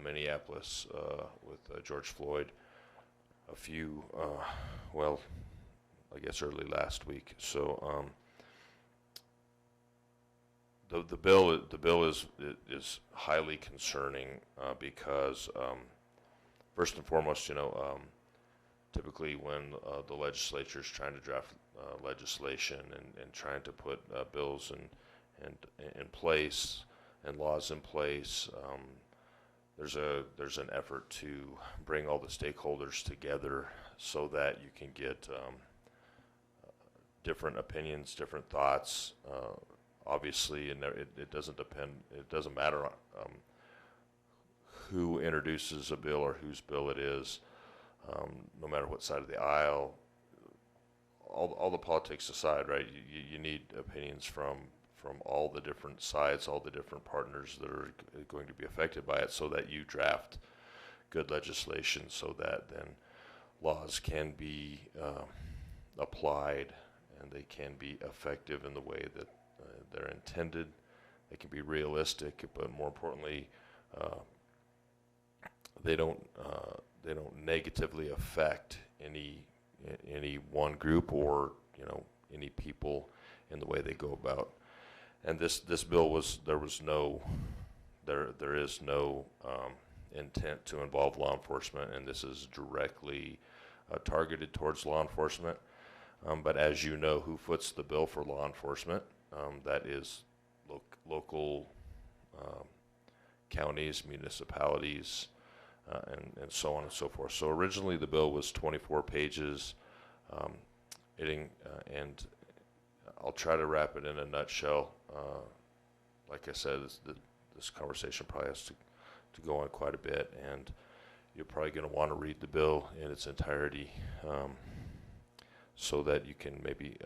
Minneapolis with George Floyd a few, I guess early last week. So the bill is highly concerning because first and foremost, typically when the legislature is trying to draft legislation and trying to put bills in place and laws in place, there's an effort to bring all the stakeholders together so that you can get different opinions, different thoughts. Obviously, and it doesn't matter who introduces a bill or whose bill it is, no matter what side of the aisle. All the politics aside, right? You need opinions from all the different sides, all the different partners that are going to be affected by it, so that you draft good legislation, so that then laws can be applied and they can be effective in the way that they're intended. They can be realistic, but more importantly, they don't negatively affect any one group or any people in the way they go about. And this bill there is no intent to involve law enforcement, and this is directly targeted towards law enforcement. But as you know, who foots the bill for law enforcement? that is local counties, municipalities, and so on and so forth. So originally the bill was 24 pages, and I'll try to wrap it in a nutshell. Like I said, this conversation probably has to go on quite a bit, and you're probably going to want to read the bill in its entirety, so that you can maybe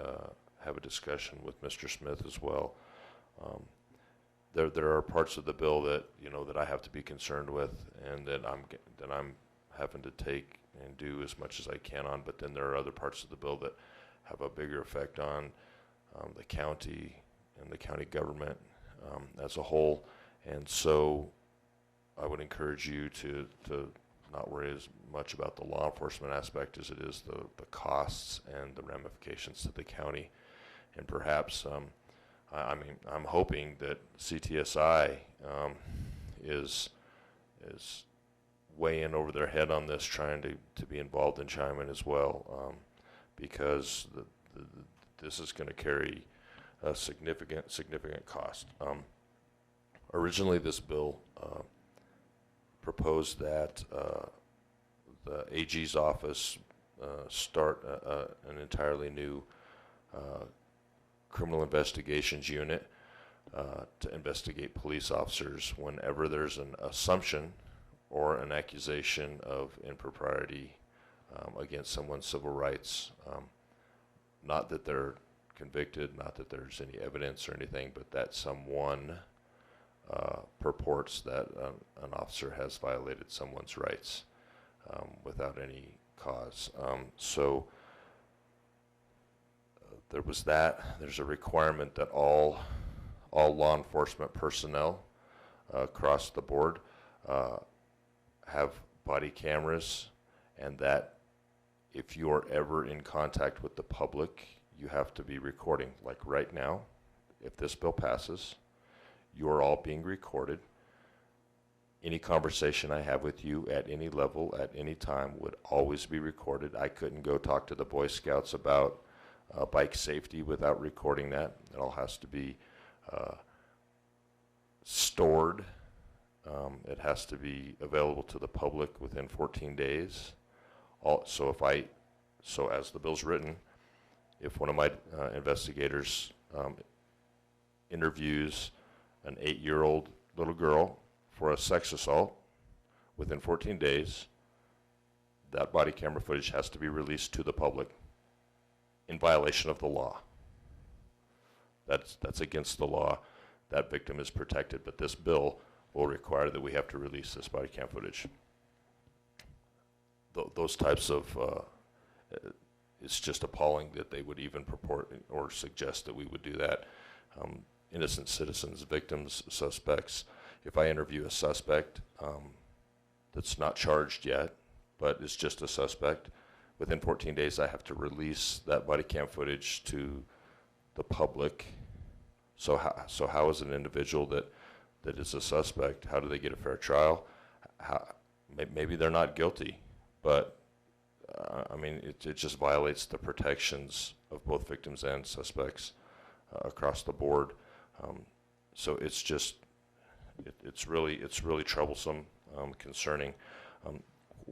have a discussion with Mr. Smith as well. There are parts of the bill that that I have to be concerned with, and that I'm having to take and do as much as I can on. But then there are other parts of the bill that have a bigger effect on the county and the county government as a whole. And so I would encourage you to not worry as much about the law enforcement aspect as it is the costs and the ramifications to the county. And perhaps, I'm hoping that CTSI is way in over their head on this, trying to be involved in chiming as well, because this is going to carry a significant cost. Originally, this bill proposed that the AG's office start an entirely new criminal investigations unit to investigate police officers whenever there's an assumption or an accusation of impropriety against someone's civil rights. Not that they're convicted, not that there's any evidence or anything, but that someone purports that an officer has violated someone's rights without any cause. So there was that. There's a requirement that all law enforcement personnel across the board have body cameras, and that if you are ever in contact with the public, you have to be recording. Like right now, if this bill passes, you are all being recorded. Any conversation I have with you at any level, at any time, would always be recorded. I couldn't go talk to the Boy Scouts about bike safety without recording that. It all has to be stored. It has to be available to the public within 14 days. So as the bill's written, if one of my investigators interviews an 8-year-old little girl for a sex assault within 14 days, that body camera footage has to be released to the public in violation of the law. That's against the law. That victim is protected, but this bill will require that we have to release this body cam footage. Those types of, it's just appalling that they would even purport or suggest that we would do that. Innocent citizens, victims, suspects. If I interview a suspect that's not charged yet, but is just a suspect, within 14 days I have to release that body cam footage to the public. So how is an individual that is a suspect, how do they get a fair trial? Maybe they're not guilty, but it just violates the protections of both victims and suspects across the board. So it's just, it's really troublesome, concerning.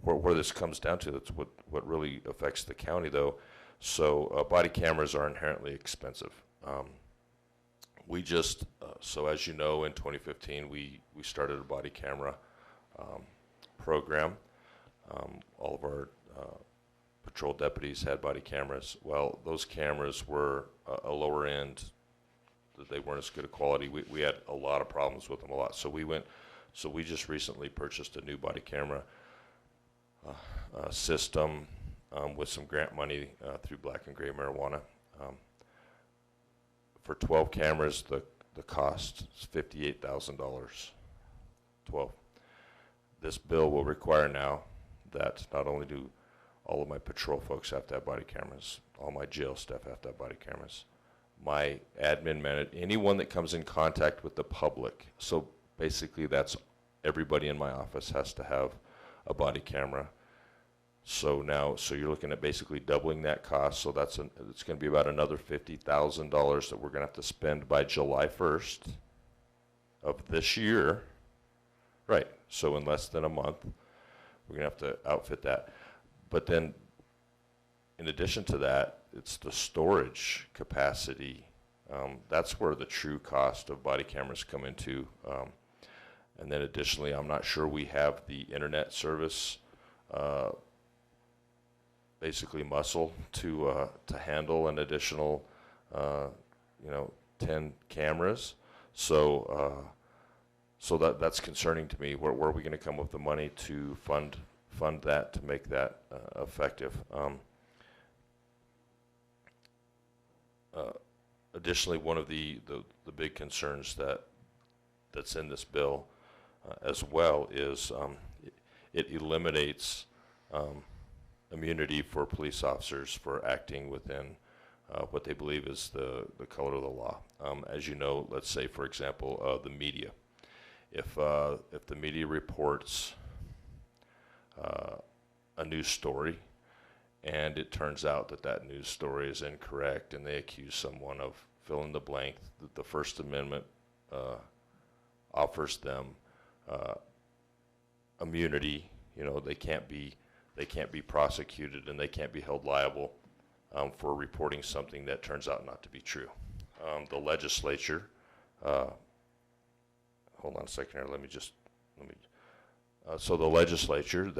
Where this comes down to, that's what really affects the county, though. So body cameras are inherently expensive. We just, so as you know, in 2015, we started a body camera program. All of our patrol deputies had body cameras. Well, those cameras were a lower end. They weren't as good a quality. We had a lot of problems with them, a lot. So we just recently purchased a new body camera system with some grant money through Black and Gray Marijuana. For 12 cameras, the cost is $58,000. 12. This bill will require now that not only do all of my patrol folks have to have body cameras, all my jail staff have to have body cameras, my admin manager, anyone that comes in contact with the public. So basically that's everybody in my office has to have a body camera. So now, so you're looking at basically doubling that cost, so it's gonna be about another $50,000 that we're gonna have to spend by July 1st of this year. Right, so in less than a month, we're gonna have to outfit that. But then, in addition to that, it's the storage capacity. That's where the true cost of body cameras come into. And then additionally, I'm not sure we have the internet service, basically muscle to handle an additional, 10 cameras. So that's concerning to me. Where are we going to come up with the money to fund that, to make that effective? Additionally, one of the big concerns that's in this bill as well is it eliminates immunity for police officers for acting within what they believe is the color of the law. As you know, let's say, for example, the media. If the media reports a news story and it turns out that news story is incorrect and they accuse someone of fill in the blank, that the First Amendment offers them immunity. They can't be prosecuted and they can't be held liable for reporting something that turns out not to be true. The legislature, hold on a second here, so the legislature,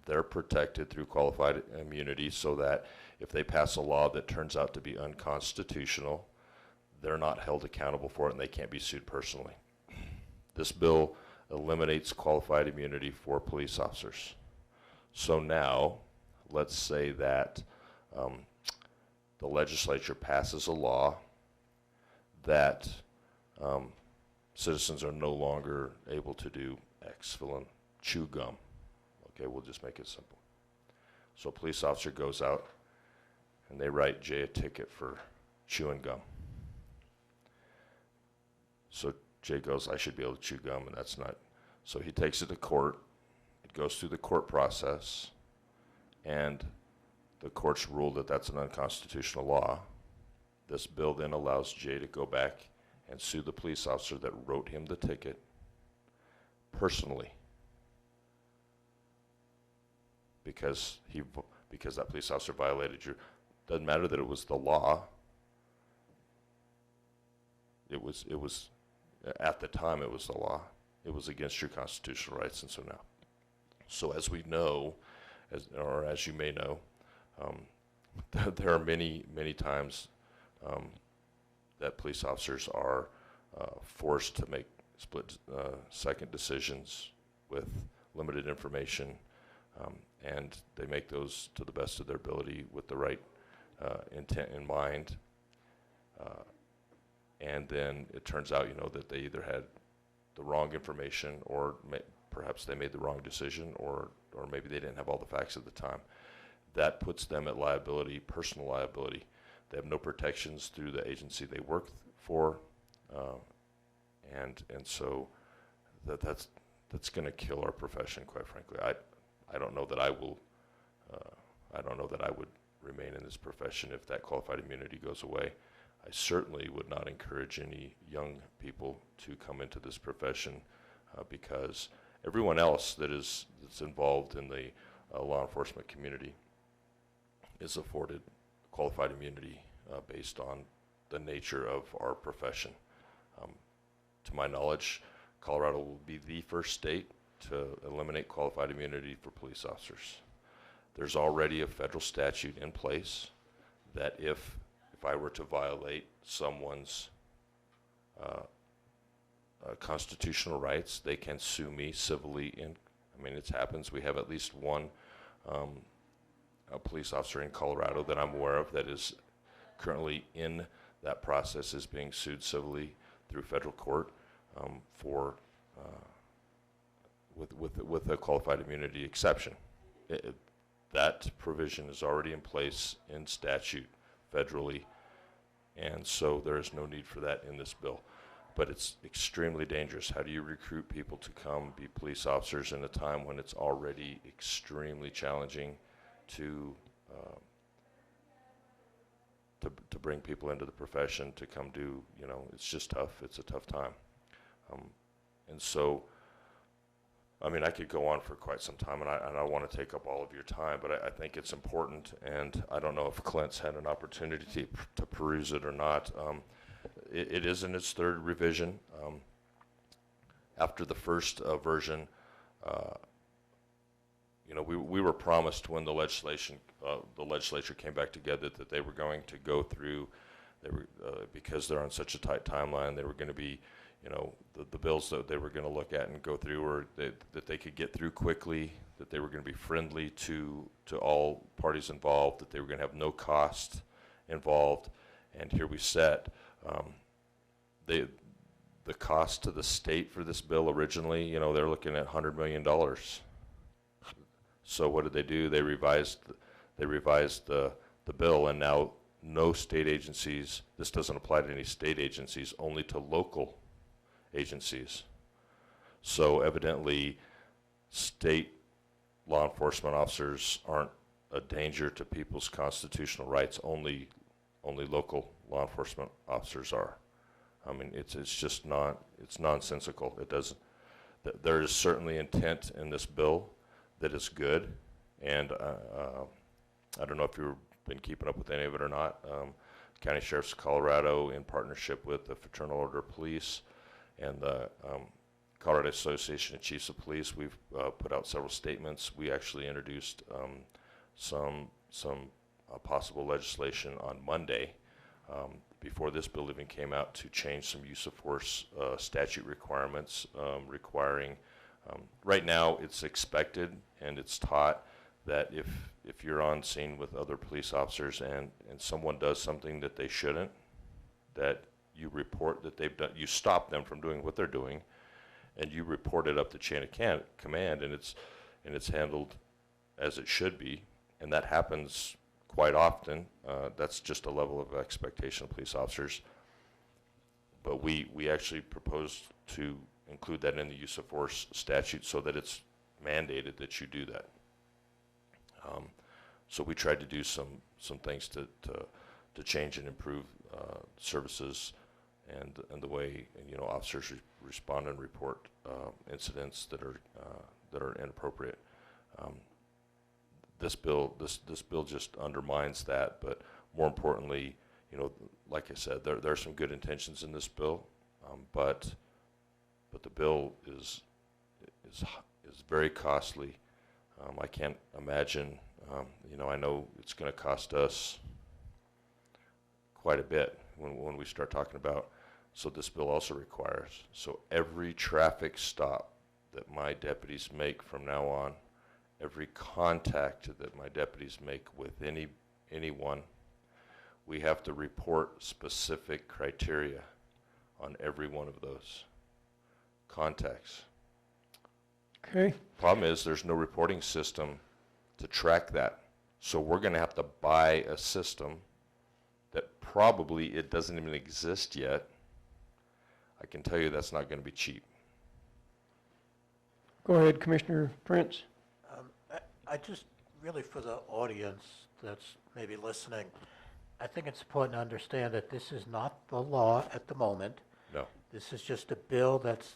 they're protected through qualified immunity, so that if they pass a law that turns out to be unconstitutional, they're not held accountable for it and they can't be sued personally. This bill eliminates qualified immunity for police officers. So now, let's say that the legislature passes a law that citizens are no longer able to do X, fill in, chew gum. Okay, we'll just make it simple. So a police officer goes out and they write Jay a ticket for chewing gum. So Jay goes, I should be able to chew gum, and that's not. So he takes it to court. It goes through the court process, and the courts ruled that that's an unconstitutional law. This bill then allows Jay to go back and sue the police officer that wrote him the ticket personally, because that police officer violated your. Doesn't matter that it was the law. It was at the time it was the law. It was against your constitutional rights, and so now. So as we know, as you may know, there are many times that police officers are forced to make split-second decisions with limited information, and they make those to the best of their ability with the right intent in mind. And then it turns out, that they either had the wrong information, or perhaps they made the wrong decision, or maybe they didn't have all the facts at the time. That puts them at liability, personal liability. They have no protections through the agency they work for, and so that's going to kill our profession, quite frankly. I don't know that I will. I don't know that I would remain in this profession if that qualified immunity goes away. I certainly would not encourage any young people to come into this profession because everyone else that's involved in the law enforcement community is afforded qualified immunity based on the nature of our profession. To my knowledge, Colorado will be the first state to eliminate qualified immunity for police officers. There's already a federal statute in place that if I were to violate someone's constitutional rights, they can sue me civilly. It happens. We have at least one a police officer in Colorado that I'm aware of that is currently in that process, is being sued civilly through federal court for with a qualified immunity exception. That provision is already in place in statute federally, and so there is no need for that in this bill. But it's extremely dangerous. How do you recruit people to come be police officers in a time when it's already extremely challenging to to bring people into the profession to come do, you know, it's just tough. It's a tough time. And so, I mean, I could go on for quite some time, and I want to take up all of your time, but I think it's important, and I don't know if Clint's had an opportunity to peruse it or not. It is in its third revision. After the first version, you know, we were promised when the legislature came back together that they were going to go through, because they're on such a tight timeline, they were going to be, you know, the bills that they were going to look at and go through, or that they could get through quickly, that they were going to be friendly to all parties involved, that they were going to have no cost involved, and here we sit. The cost to the state for this bill originally, you know, they're looking at $100 million. So what did they do? They revised the bill, and now no state agencies, this doesn't apply to any state agencies, only to local agencies. So evidently, state law enforcement officers aren't a danger to people's constitutional rights. Only local law enforcement officers are. I mean, it's just not, it's nonsensical. It doesn't, there is certainly intent in this bill that is good, and I don't know if you've been keeping up with any of it or not. County Sheriff's of Colorado, in partnership with the Fraternal Order of Police and the Colorado Association of Chiefs of Police, we've put out several statements. We actually introduced some possible legislation on Monday, before this bill even came out, to change some use of force statute requirements, requiring, right now it's expected and it's taught that if you're on scene with other police officers and someone does something that they shouldn't, that you report that they've done, you stop them from doing what they're doing, and you report it up the chain of command, and it's handled as it should be, and that happens quite often. That's just a level of expectation of police officers. But we actually proposed to include that in the use of force statute so that it's mandated that you do that. So we tried to do some things to change and improve services and the way, you know, officers respond and report incidents that are inappropriate. This bill just undermines that, but more importantly, you know, like I said, there are some good intentions in this bill, but the bill is very costly. I can't imagine, you know, I know it's going to cost us quite a bit when we start talking about, so this bill also requires, so every traffic stop that my deputies make from now on, every contact that my deputies make with anyone, we have to report specific criteria on every one of those contacts. Okay. Problem is, there's no reporting system to track that. So we're going to have to buy a system that probably it doesn't even exist yet. I can tell you that's not going to be cheap. Go ahead, Commissioner Prince. I just, really for the audience that's maybe listening, I think it's important to understand that this is not the law at the moment. No. This is just a bill that's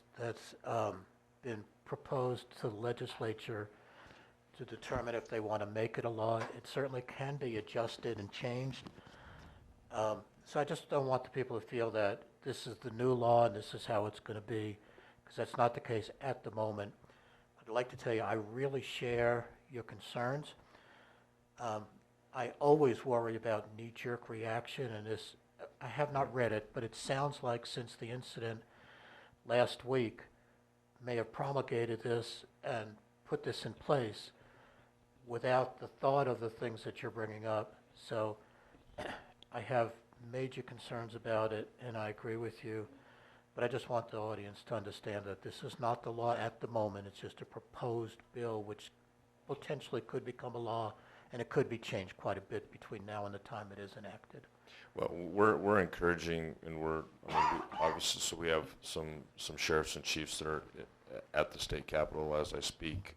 been proposed to the legislature to determine if they want to make it a law. It certainly can be adjusted and changed. So I just don't want the people to feel that this is the new law and this is how it's going to be, because that's not the case at the moment. I'd like to tell you, I really share your concerns. I always worry about knee-jerk reaction, and this, I have not read it, but it sounds like since the incident last week, may have promulgated this and put this in place without the thought of the things that you're bringing up. So I have major concerns about it, and I agree with you, but I just want the audience to understand that this is not the law at the moment. It's just a proposed bill which potentially could become a law, and it could be changed quite a bit between now and the time it is enacted. Well, we're encouraging, and obviously, so we have some sheriffs and chiefs that are at the state capitol as I speak,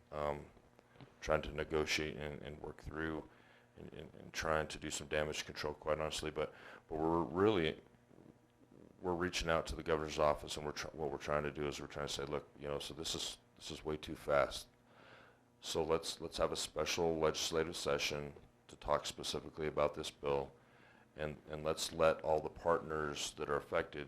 trying to negotiate and work through and trying to do some damage control, quite honestly. But we're reaching out to the governor's office, and what we're trying to do is we're trying to say, look, so this is way too fast. So let's have a special legislative session to talk specifically about this bill, and let's let all the partners that are affected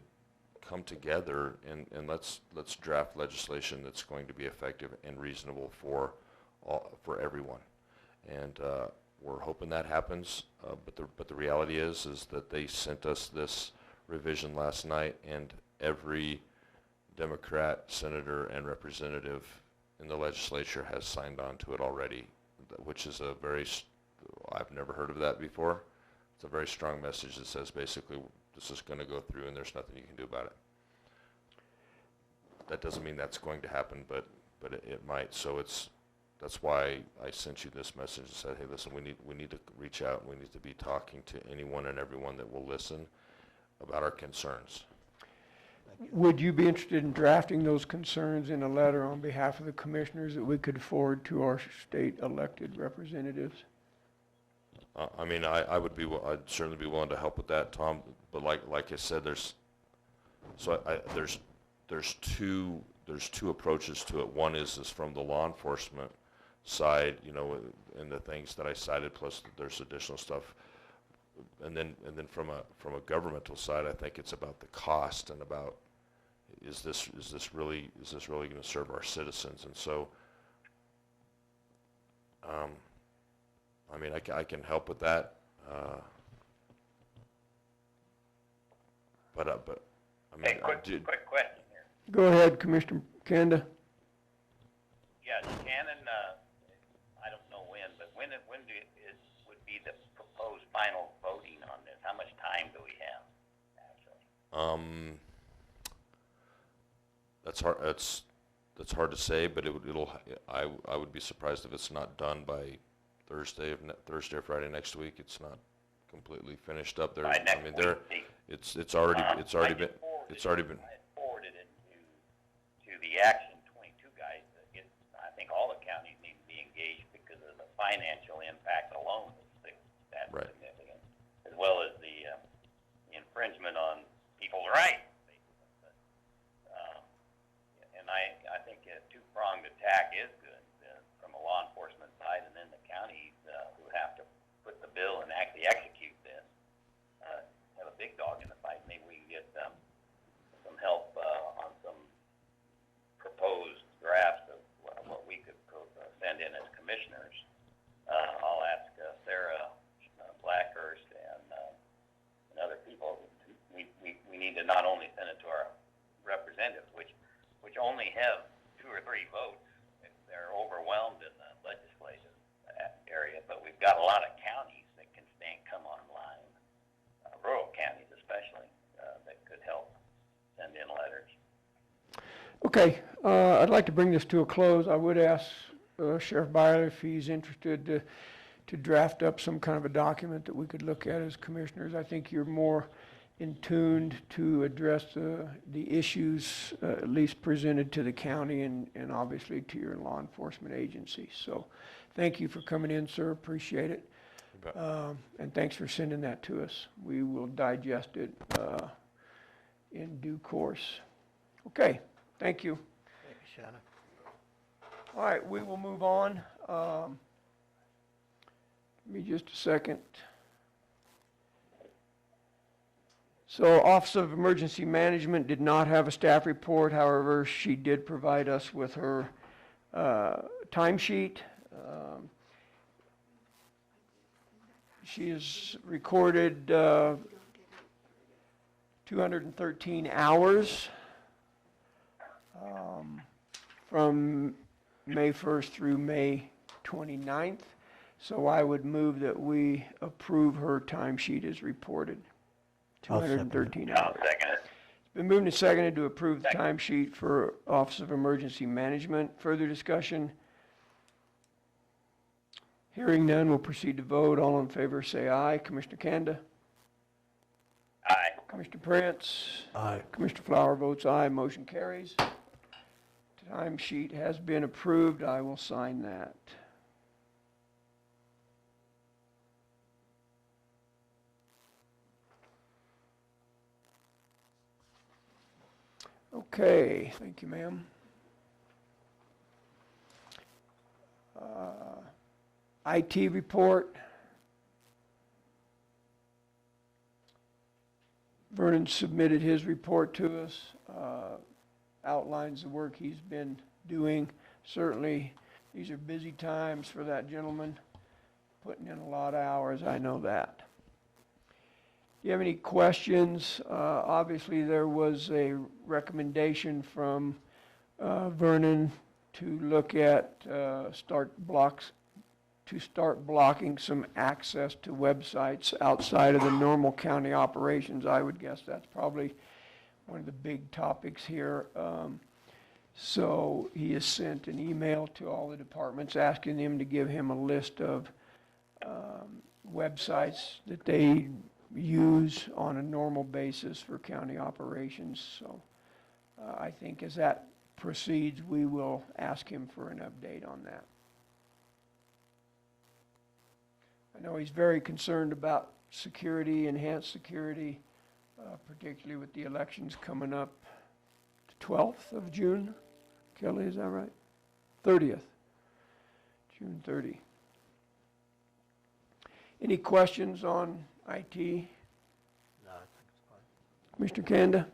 come together, and let's draft legislation that's going to be effective and reasonable for everyone. And we're hoping that happens, but the reality is that they sent us this revision last night, and every Democrat, senator, and representative in the legislature has signed on to it already, which is I've never heard of that before. It's a very strong message that says basically this is going to go through and there's nothing you can do about it. That doesn't mean that's going to happen, but it might. So that's why I sent you this message and said, hey, listen, we need to reach out, and we need to be talking to anyone and everyone that will listen about our concerns. Would you be interested in drafting those concerns in a letter on behalf of the commissioners that we could forward to our state elected representatives? I mean, I'd certainly be willing to help with that, Tom. But like I said, there's two approaches to it. One is from the law enforcement side, and the things that I cited, plus there's additional stuff. And then from a governmental side, I think it's about the cost and about is this really going to serve our citizens? And so, I mean, I can help with that, but I mean, Hey, quick question here. Go ahead, Commissioner Kanda. Yeah, Shannon, I don't know when, but when would be the proposed final voting on this? How much time do we have, actually? That's hard. That's hard to say, but I would be surprised if it's not done by Thursday or Friday next week. It's not completely finished up there. By next I mean, week. it's already been. I forwarded it to the Action 22 guys. I think all the counties need to be engaged because of the financial impact alone that's Right. significant, as well as the infringement on people's rights. And I think a two-pronged attack is good from a law enforcement side, and then the counties who have to put the bill and actually execute this have a big dog in the fight. Maybe we can get some help on some proposed drafts of what we could send in as commissioners. I'll ask Sarah Blackhurst and other people. We need to not only send it to our representatives, which only have 2 or 3 votes. They're overwhelmed in the legislative area, but we've got a lot of counties that can come online, rural counties especially, that could help send in letters. Okay, I'd like to bring this to a close. I would ask Sheriff Byerly if he's interested to draft up some kind of a document that we could look at as commissioners. I think you're more in tuned to address the issues at least presented to the county and obviously to your law enforcement agency. So thank you for coming in, sir. Appreciate it. You bet. And thanks for sending that to us. We will digest it in due course. Okay, thank you. Thank you, Shannon. All right, we will move on. Give me just a second. So Office of Emergency Management did not have a staff report. However, she did provide us with her timesheet. She has recorded 213 hours from May 1st through May 29th. So I would move that we approve her timesheet as reported. I'll second 213 I'll hours. second it. It's been moved and seconded to approve the timesheet for Office of Emergency Management. Further discussion? Hearing none, we'll proceed to vote. All in favor say aye. Commissioner Kanda? Aye. Commissioner Prince? Aye. Commissioner Flower votes aye. Motion carries. Timesheet has been approved. I will sign that. Okay, thank you, ma'am. IT report. Vernon submitted his report to us, outlines the work he's been doing. Certainly, these are busy times for that gentleman, putting in a lot of hours, I know that. Do you have any questions? Obviously, there was a recommendation from Vernon to look at start blocking some access to websites outside of the normal county operations. I would guess that's probably one of the big topics here. So he has sent an email to all the departments asking them to give him a list of websites that they use on a normal basis for county operations. So I think as that proceeds, we will ask him for an update on that. I know he's very concerned about security, enhanced security, particularly with the elections coming up the 12th of June. Kelly, is that right? 30th, June 30. Any questions on IT? No, I think it's fine. Commissioner Kanda?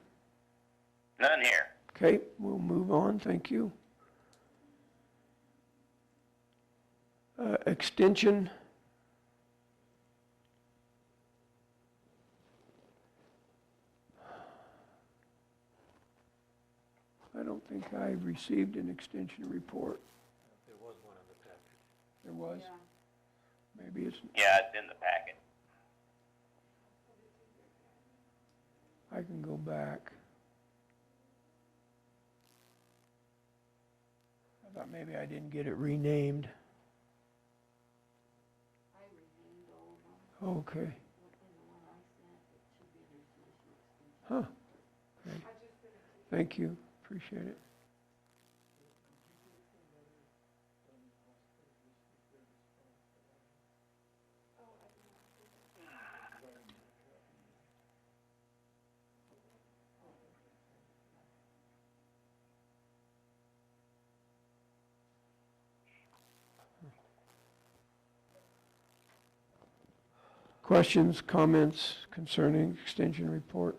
None here. Okay, we'll move on, thank you. Extension. I don't think I received an extension report. There was one in the package. There was? Maybe it's, Yeah, it's in the packet. I can go back. I thought maybe I didn't get it renamed. Okay. Huh. Okay. Thank you. Appreciate it. Questions, comments concerning extension report?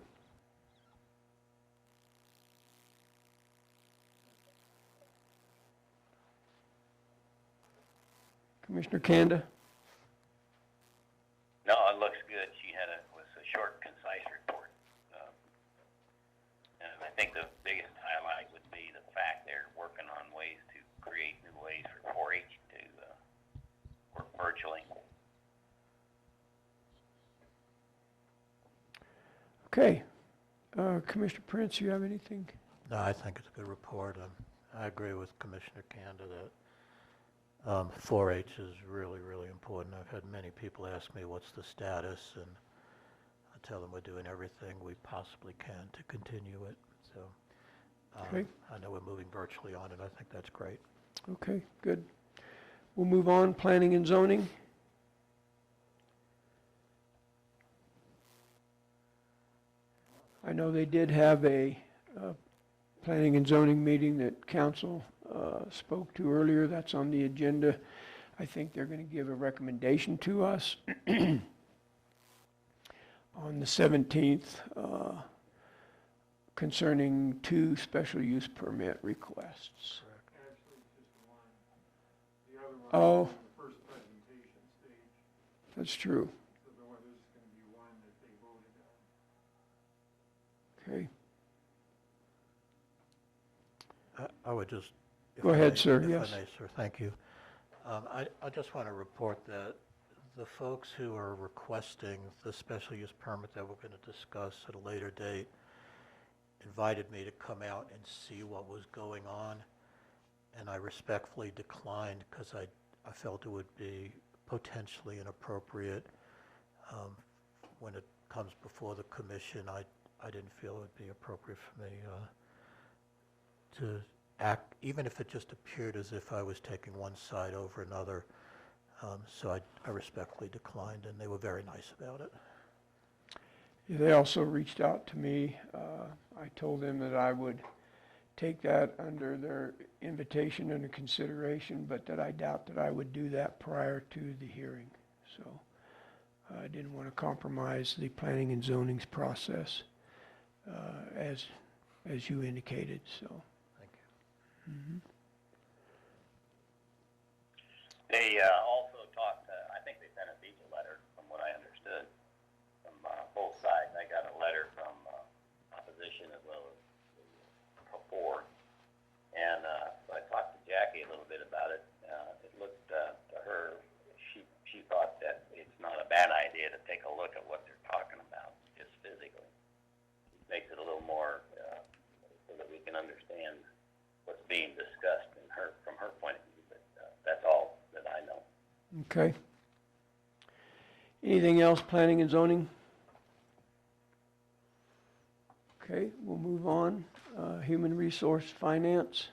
Commissioner Kanda? No, it looks good. She was a short, concise report. And I think the biggest highlight would be the fact they're working on ways to create new ways for 4-H to work virtually. Okay. Commissioner Prince, you have anything? No, I think it's a good report. I agree with Commissioner Kanda that 4-H is really, really important. I've had many people ask me what's the status, and I tell them we're doing everything we possibly can to continue it. So Okay. I know we're moving virtually on it. I think that's great. Okay, good. We'll move on. Planning and zoning. I know they did have a planning and zoning meeting that council spoke to earlier. That's on the agenda. I think they're going to give a recommendation to us on the 17th concerning 2 special use permit requests. Actually, just one. The other one Oh. was the first presentation stage, That's true. so there was going to be one that they voted on. Okay. I would just... if Go I ahead, may- sir. If Yes. I may, sir, thank you. I just want to report that the folks who are requesting the special use permit that we're going to discuss at a later date invited me to come out and see what was going on, and I respectfully declined because I felt it would be potentially inappropriate. When it comes before the commission, I didn't feel it would be appropriate for me to act, even if it just appeared as if I was taking one side over another. So I respectfully declined, and they were very nice about it. Yeah, they also reached out to me. I told them that I would take that under their invitation and consideration, but that I doubt that I would do that prior to the hearing. So I didn't want to compromise the planning and zoning's process, as you indicated, so. Thank you. Mhm. They also talked, I think they sent us each a letter, from what I understood, from both sides. I got a letter from opposition as well as for. And so I talked to Jackie a little bit about it. It looked to her, she thought that it's not a bad idea to take a look at what they're talking about, just physically. It makes it a little more so that we can understand what's being discussed from her point of view. But that's all that I know. Okay. Anything else, planning and zoning? Okay, we'll move on. Human resource finance.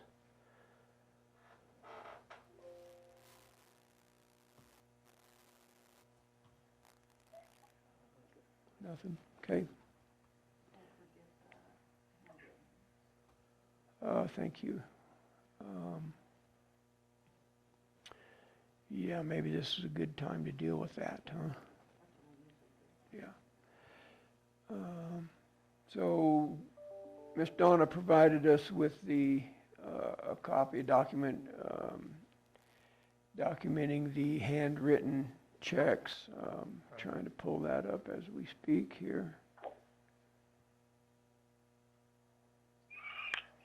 Nothing, okay. Thank you. Yeah, maybe this is a good time to deal with that, huh? Yeah. So, Ms. Donna provided us with a copy, a document, documenting the handwritten checks. Trying to pull that up as we speak here.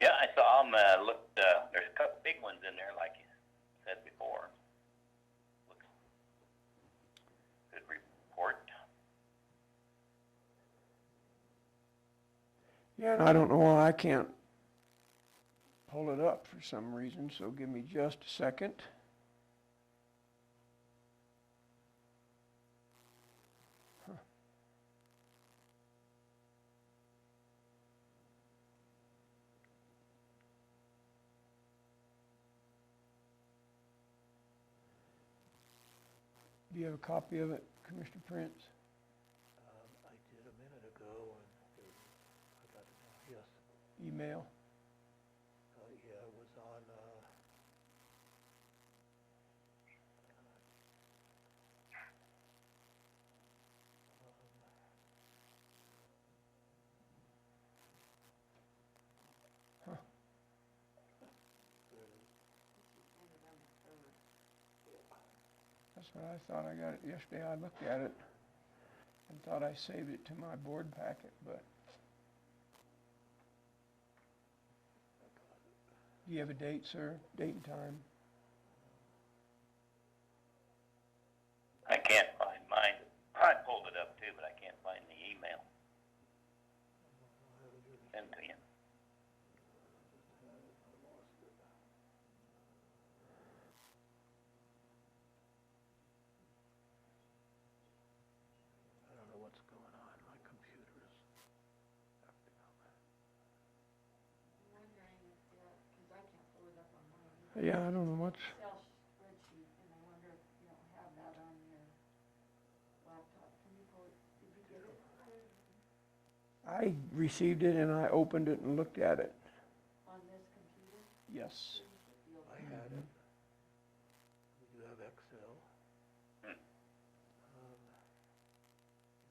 Yeah, I saw them. Looked. There's a couple big ones in there, like you said before. Looks good report. Yeah, and I don't know why I can't pull it up for some reason, so give me just a second. Huh. Do you have a copy of it, Commissioner Prince? I did a minute ago, and I got it now, yes. Email? Yeah, it was on, That's what I thought. I got it yesterday. I looked at it and thought I saved it to my board packet, but. Do you have a date, sir? Date and time? I can't find mine. I pulled it up too, but I can't find the email. Send to you. I don't know what's going on. My computer is acting up. I'm wondering if, because I can't pull it up on mine. Yeah, I don't know what's. Excel spreadsheet, and I wonder if you don't have that on your laptop. Can you pull it? Did you get it I received it and I opened it and looked at it. on this computer? Yes. I had it. We do have Excel. Hmm. I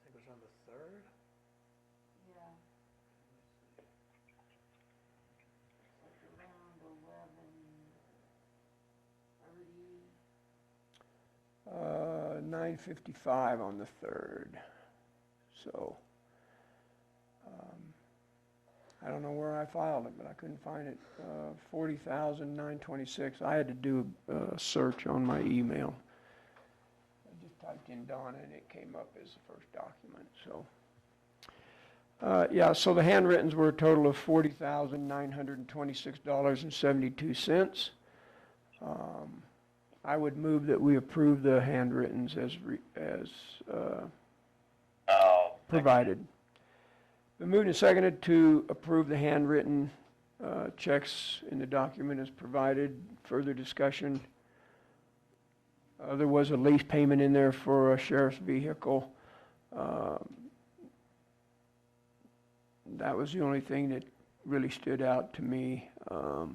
think it was on the 3rd? Yeah. It's like around 11:30. 9:55 on the 3rd. So, I don't know where I filed it, but I couldn't find it. 40,926. I had to do a search on my email. I just typed in Donna and it came up as the first document. So, yeah. So the handwrittens were a total of $40,926.72. I would move that we approve the handwrittens as provided. Been moved and seconded to approve the handwritten checks in the document as provided. Further discussion. There was a lease payment in there for a sheriff's vehicle. That was the only thing that really stood out to me. That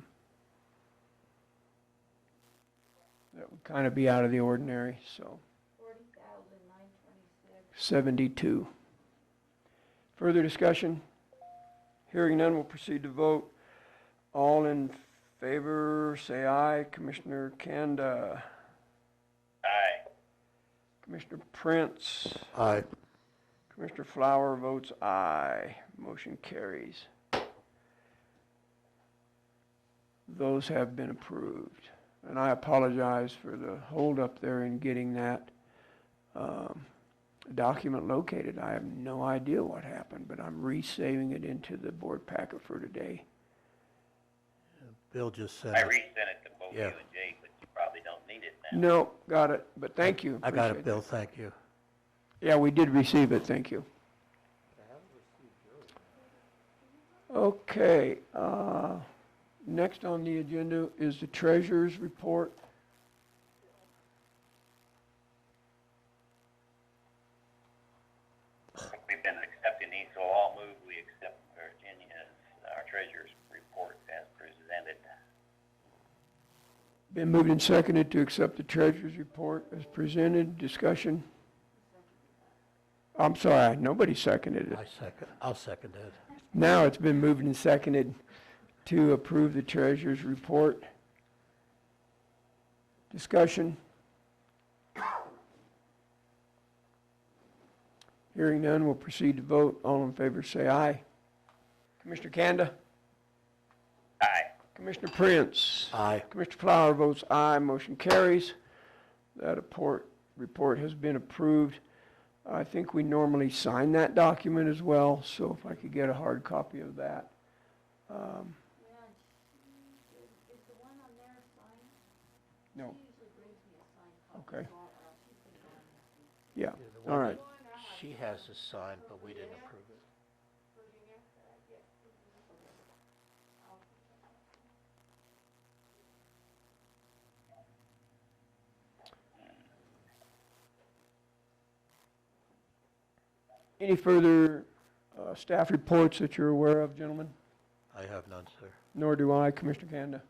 would kind of be out of the ordinary, so. 40,926. 72. Further discussion? Hearing none, we'll proceed to vote. All in favor, say aye. Commissioner Kanda. Aye. Commissioner Prince. Aye. Commissioner Flower votes aye. Motion carries. Those have been approved. And I apologize for the holdup there in getting that document located. I have no idea what happened, but I'm re-saving it into the board packet for today. Bill just sent I it. resent it to both you Yeah. and Jake, but you probably don't need it now. No, got it, but thank you. I got Appreciate it, Bill, thank you. Yeah, we did receive it, thank you. Okay, next on the agenda is the treasurer's report. We've been accepting these, so I'll move we accept Virginia's, our treasurer's report as presented. Been moved and seconded to accept the treasurer's report as presented. Discussion? I'm sorry, nobody seconded it. I'll second it. Now it's been moved and seconded to approve the treasurer's report. Discussion? Hearing none, we'll proceed to vote. All in favor say aye. Commissioner Kanda? Aye. Commissioner Prince? Aye. Commissioner Flower votes aye. Motion carries. That report has been approved. I think we normally sign that document as well, so if I could get a hard copy of that. Yeah, is the one on there signed? No, She usually brings me a signed copy. Okay. So she's been gone this week. yeah, The all one right. that She has to sign, but we didn't approve it. Any further staff reports that you're aware of, gentlemen? I have none, sir. Nor do I, Commissioner Kanda.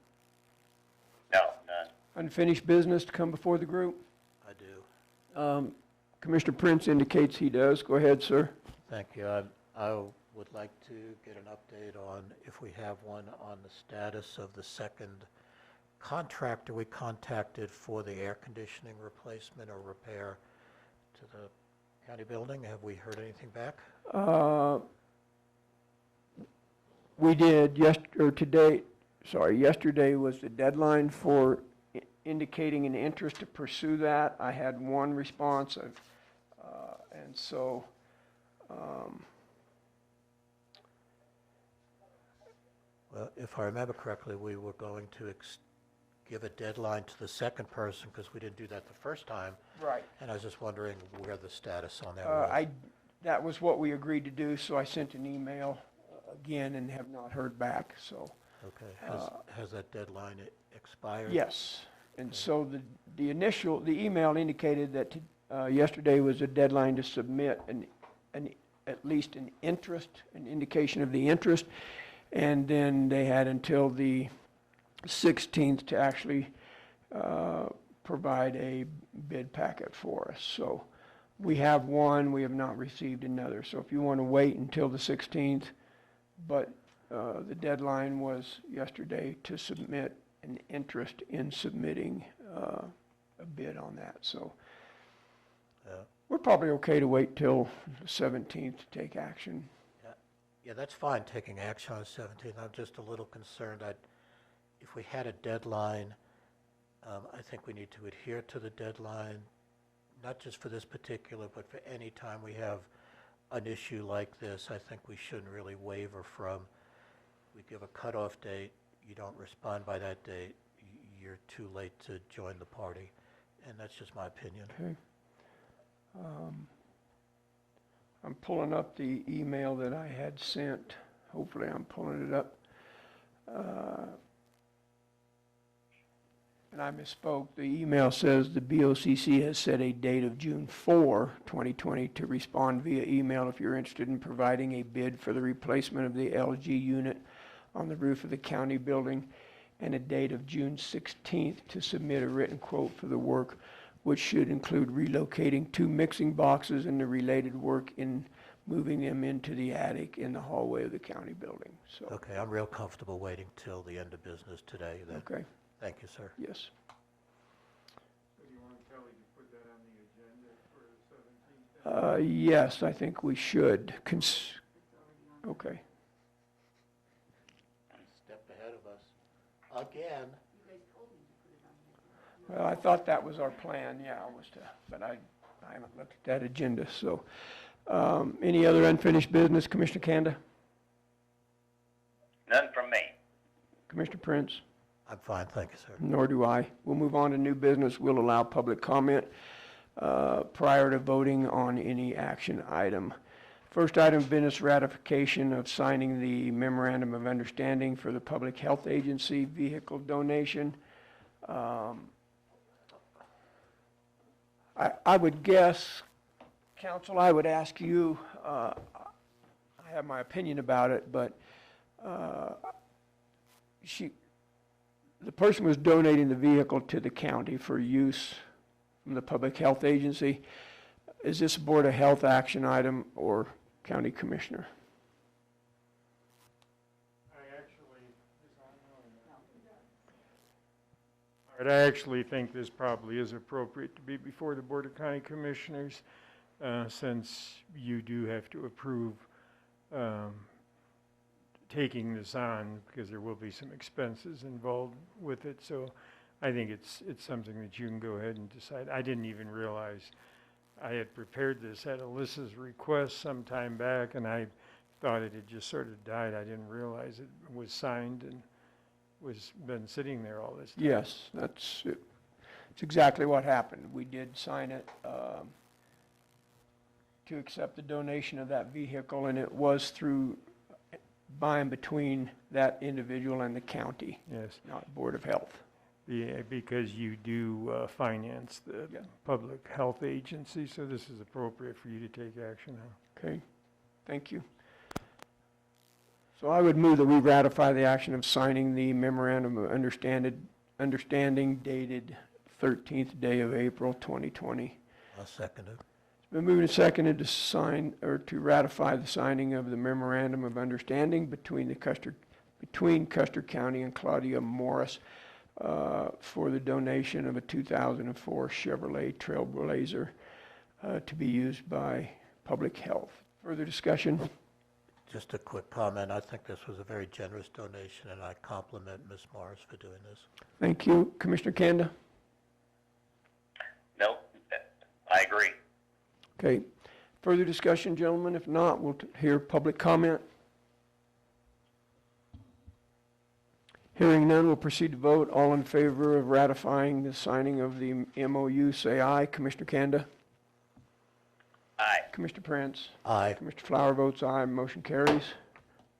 No, none. Unfinished business to come before the group? I do. Commissioner Prince indicates he does. Go ahead, sir. Thank you. I would like to get an update on, if we have one, on the status of the second contractor we contacted for the air conditioning replacement or repair to the county building. Have we heard anything back? We did, yesterday was the deadline for indicating an interest to pursue that. I had one response, and so, Well, if I remember correctly, we were going to give a deadline to the second person because we didn't do that the first time. right. And I was just wondering where the status on that was. That was what we agreed to do, so I sent an email again and have not heard back, so. Okay, has that deadline expired? Yes, and so the email indicated that yesterday was a deadline to submit at least an indication of the interest, and then they had until the 16th to actually provide a bid packet for us. So we have one, we have not received another. So if you want to wait until the 16th, but the deadline was yesterday to submit an interest in submitting a bid on that. So we're probably okay to wait till the 17th to take action. Yeah, that's fine, taking action on the 17th. I'm just a little concerned. If we had a deadline, I think we need to adhere to the deadline, not just for this particular, but for any time we have an issue like this. I think we shouldn't really waver from, we give a cutoff date, you don't respond by that date, you're too late to join the party. And that's just my opinion. Okay. I'm pulling up the email that I had sent. Hopefully I'm pulling it up. And I misspoke. The email says the BOCC has set a date of June 4, 2020 to respond via email if you're interested in providing a bid for the replacement of the LG unit on the roof of the county building, and a date of June 16th to submit a written quote for the work, which should include relocating 2 mixing boxes and the related work in moving them into the attic in the hallway of the county building. So, Okay, I'm real comfortable waiting till the end of business today then. okay, Thank you, sir. yes. So do you want Kelly to put that on the agenda for the 17th? Yes, I think we should. Okay. Step ahead of us. Again. Well, I thought that was our plan, yeah, was to, but I haven't looked at that agenda, so. Any other unfinished business, Commissioner Kanda? None from me. Commissioner Prince? I'm fine, thank you, sir. Nor do I. We'll move on to new business. We'll allow public comment prior to voting on any action item. First item of business, ratification of signing the memorandum of understanding for the Public Health Agency vehicle donation. I would guess, counsel, I would ask you, I have my opinion about it, but the person was donating the vehicle to the county for use from the Public Health Agency. Is this a Board of Health action item or county commissioner? All right, I actually think this probably is appropriate to be before the Board of County Commissioners, since you do have to approve taking this on, because there will be some expenses involved with it. So I think it's something that you can go ahead and decide. I didn't even realize I had prepared this at Alyssa's request some time back, and I thought it had just sort of died. I didn't realize it was signed and been sitting there all this time. Yes, that's it. It's exactly what happened. We did sign it to accept the donation of that vehicle, and it was through by and between that individual and the county, Yes, not Board of Health. because you do finance the Yeah. Public Health Agency, so this is appropriate for you to take action on. Okay, thank you. So I would move that we ratify the action of signing the memorandum of understanding dated 13th day of April 2020. I'll second it. It's been moved and seconded to sign, or to ratify the signing of the memorandum of understanding between Custer County and Claudia Morris for the donation of a 2004 Chevrolet Trailblazer to be used by Public Health. Further discussion? Just a quick comment. I think this was a very generous donation, and I compliment Ms. Morris for doing this. Thank you. Commissioner Kanda? No, I agree. Okay. Further discussion, gentlemen? If not, we'll hear public comment. Hearing none, we'll proceed to vote. All in favor of ratifying the signing of the MOU, say aye. Commissioner Kanda? Aye. Commissioner Prince? Aye. Commissioner Flower votes aye. Motion carries.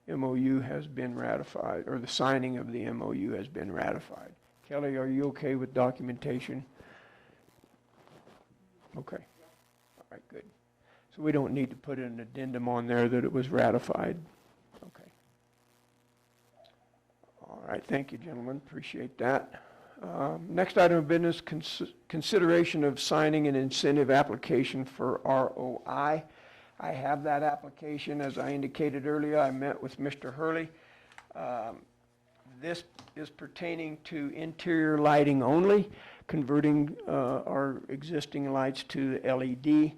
MOU has been ratified, or the signing of the MOU has been ratified. Kelly, are you okay with documentation? Okay. All right, good. So we don't need to put an addendum on there that it was ratified. Okay. All right, thank you, gentlemen. Appreciate that. Next item of business, consideration of signing an incentive application for ROI. I have that application. As I indicated earlier, I met with Mr. Hurley. This is pertaining to interior lighting only, converting our existing lights to LED.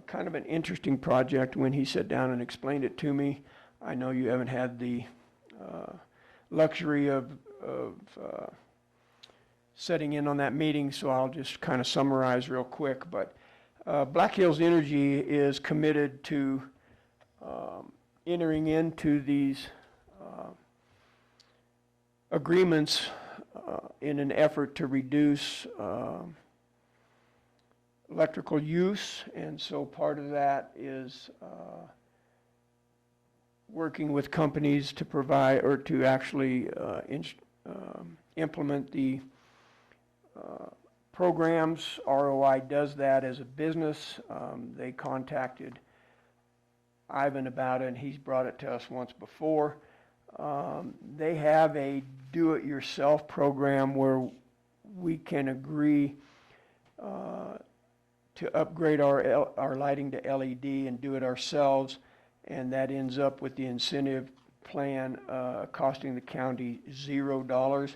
Kind of an interesting project. When he sat down and explained it to me, I know you haven't had the luxury of setting in on that meeting, so I'll just kind of summarize real quick. But Black Hills Energy is committed to entering into these agreements in an effort to reduce electrical use, and so part of that is working with companies to provide, or to actually implement the programs. ROI does that as a business. They contacted Ivan about it, and he's brought it to us once before. They have a do-it-yourself program where we can agree to upgrade our lighting to LED and do it ourselves, and that ends up with the incentive plan costing the county $0.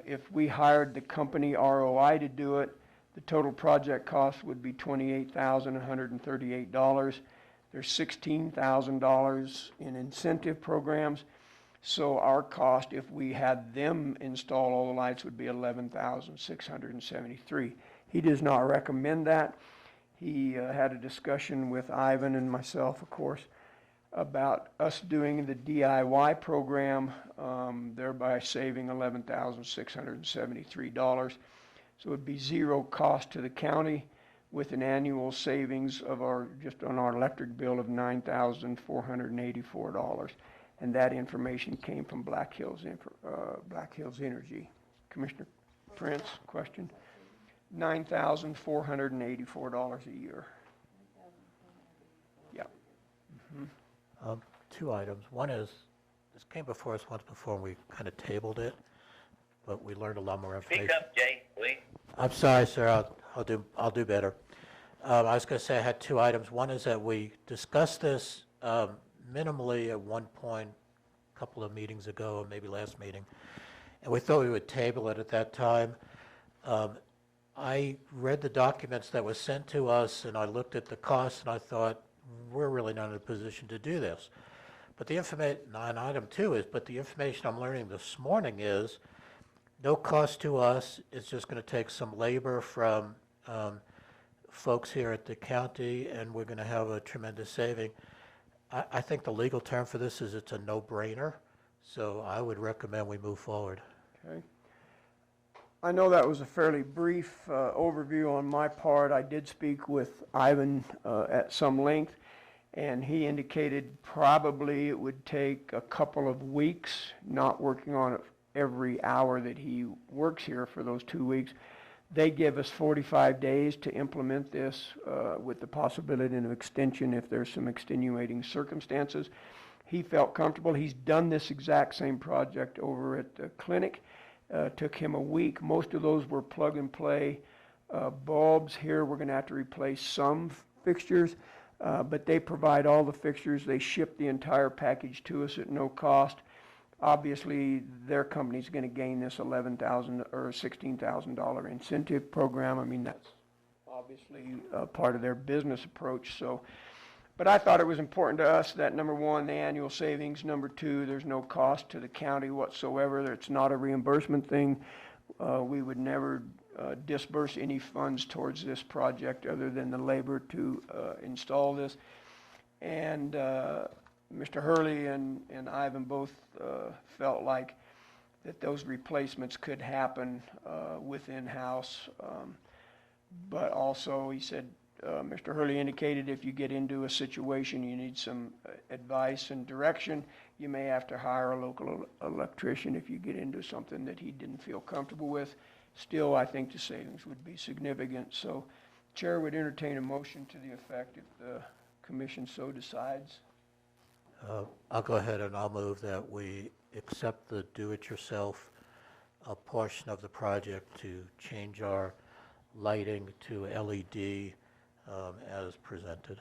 If we hired the company ROI to do it, the total project cost would be $28,138. There's $16,000 in incentive programs, so our cost, if we had them install all the lights, would be $11,673. He does not recommend that. He had a discussion with Ivan and myself, of course, about us doing the DIY program, thereby saving $11,673. So it would be zero cost to the county with an annual savings of just on our electric bill of $9,484. And that information came from Black Hills Energy. Commissioner Prince, question? $9,484 a year. Yeah. Two items. One is, this came before us once before, and we kind of tabled it, but we learned a lot more information. Speak up, Jay, please. I'm sorry, sir. I'll do better. I was going to say I had two items. One is that we discussed this minimally at one point, a couple of meetings ago, or maybe last meeting, and we thought we would table it at that time. I read the documents that were sent to us, and I looked at the costs, and I thought, we're really not in a position to do this. But the information, and item two is, but the information I'm learning this morning is no cost to us. It's just going to take some labor from folks here at the county, and we're going to have a tremendous saving. I think the legal term for this is it's a no-brainer, so I would recommend we move forward. Okay. I know that was a fairly brief overview on my part. I did speak with Ivan at some length, and he indicated probably it would take a couple of weeks, not working on it every hour that he works here for those 2 weeks. They give us 45 days to implement this with the possibility of extension if there's some extenuating circumstances. He felt comfortable. He's done this exact same project over at the clinic. Took him a week. Most of those were plug and play bulbs. Here we're going to have to replace some fixtures, but they provide all the fixtures. They ship the entire package to us at no cost. Obviously, their company's going to gain this $11,000 or $16,000 incentive program. I mean, that's obviously part of their business approach. So, but I thought it was important to us that, number one, the annual savings. Number two, there's no cost to the county whatsoever. It's not a reimbursement thing. We would never disburse any funds towards this project other than the labor to install this. And Mr. Hurley and Ivan both felt like that those replacements could happen within house. But also, he said, Mr. Hurley indicated if you get into a situation you need some advice and direction, you may have to hire a local electrician if you get into something that he didn't feel comfortable with. Still, I think the savings would be significant. So, Chair would entertain a motion to the effect if the commission so decides. I'll go ahead and I'll move that we accept the do-it-yourself portion of the project to change our lighting to LED as presented.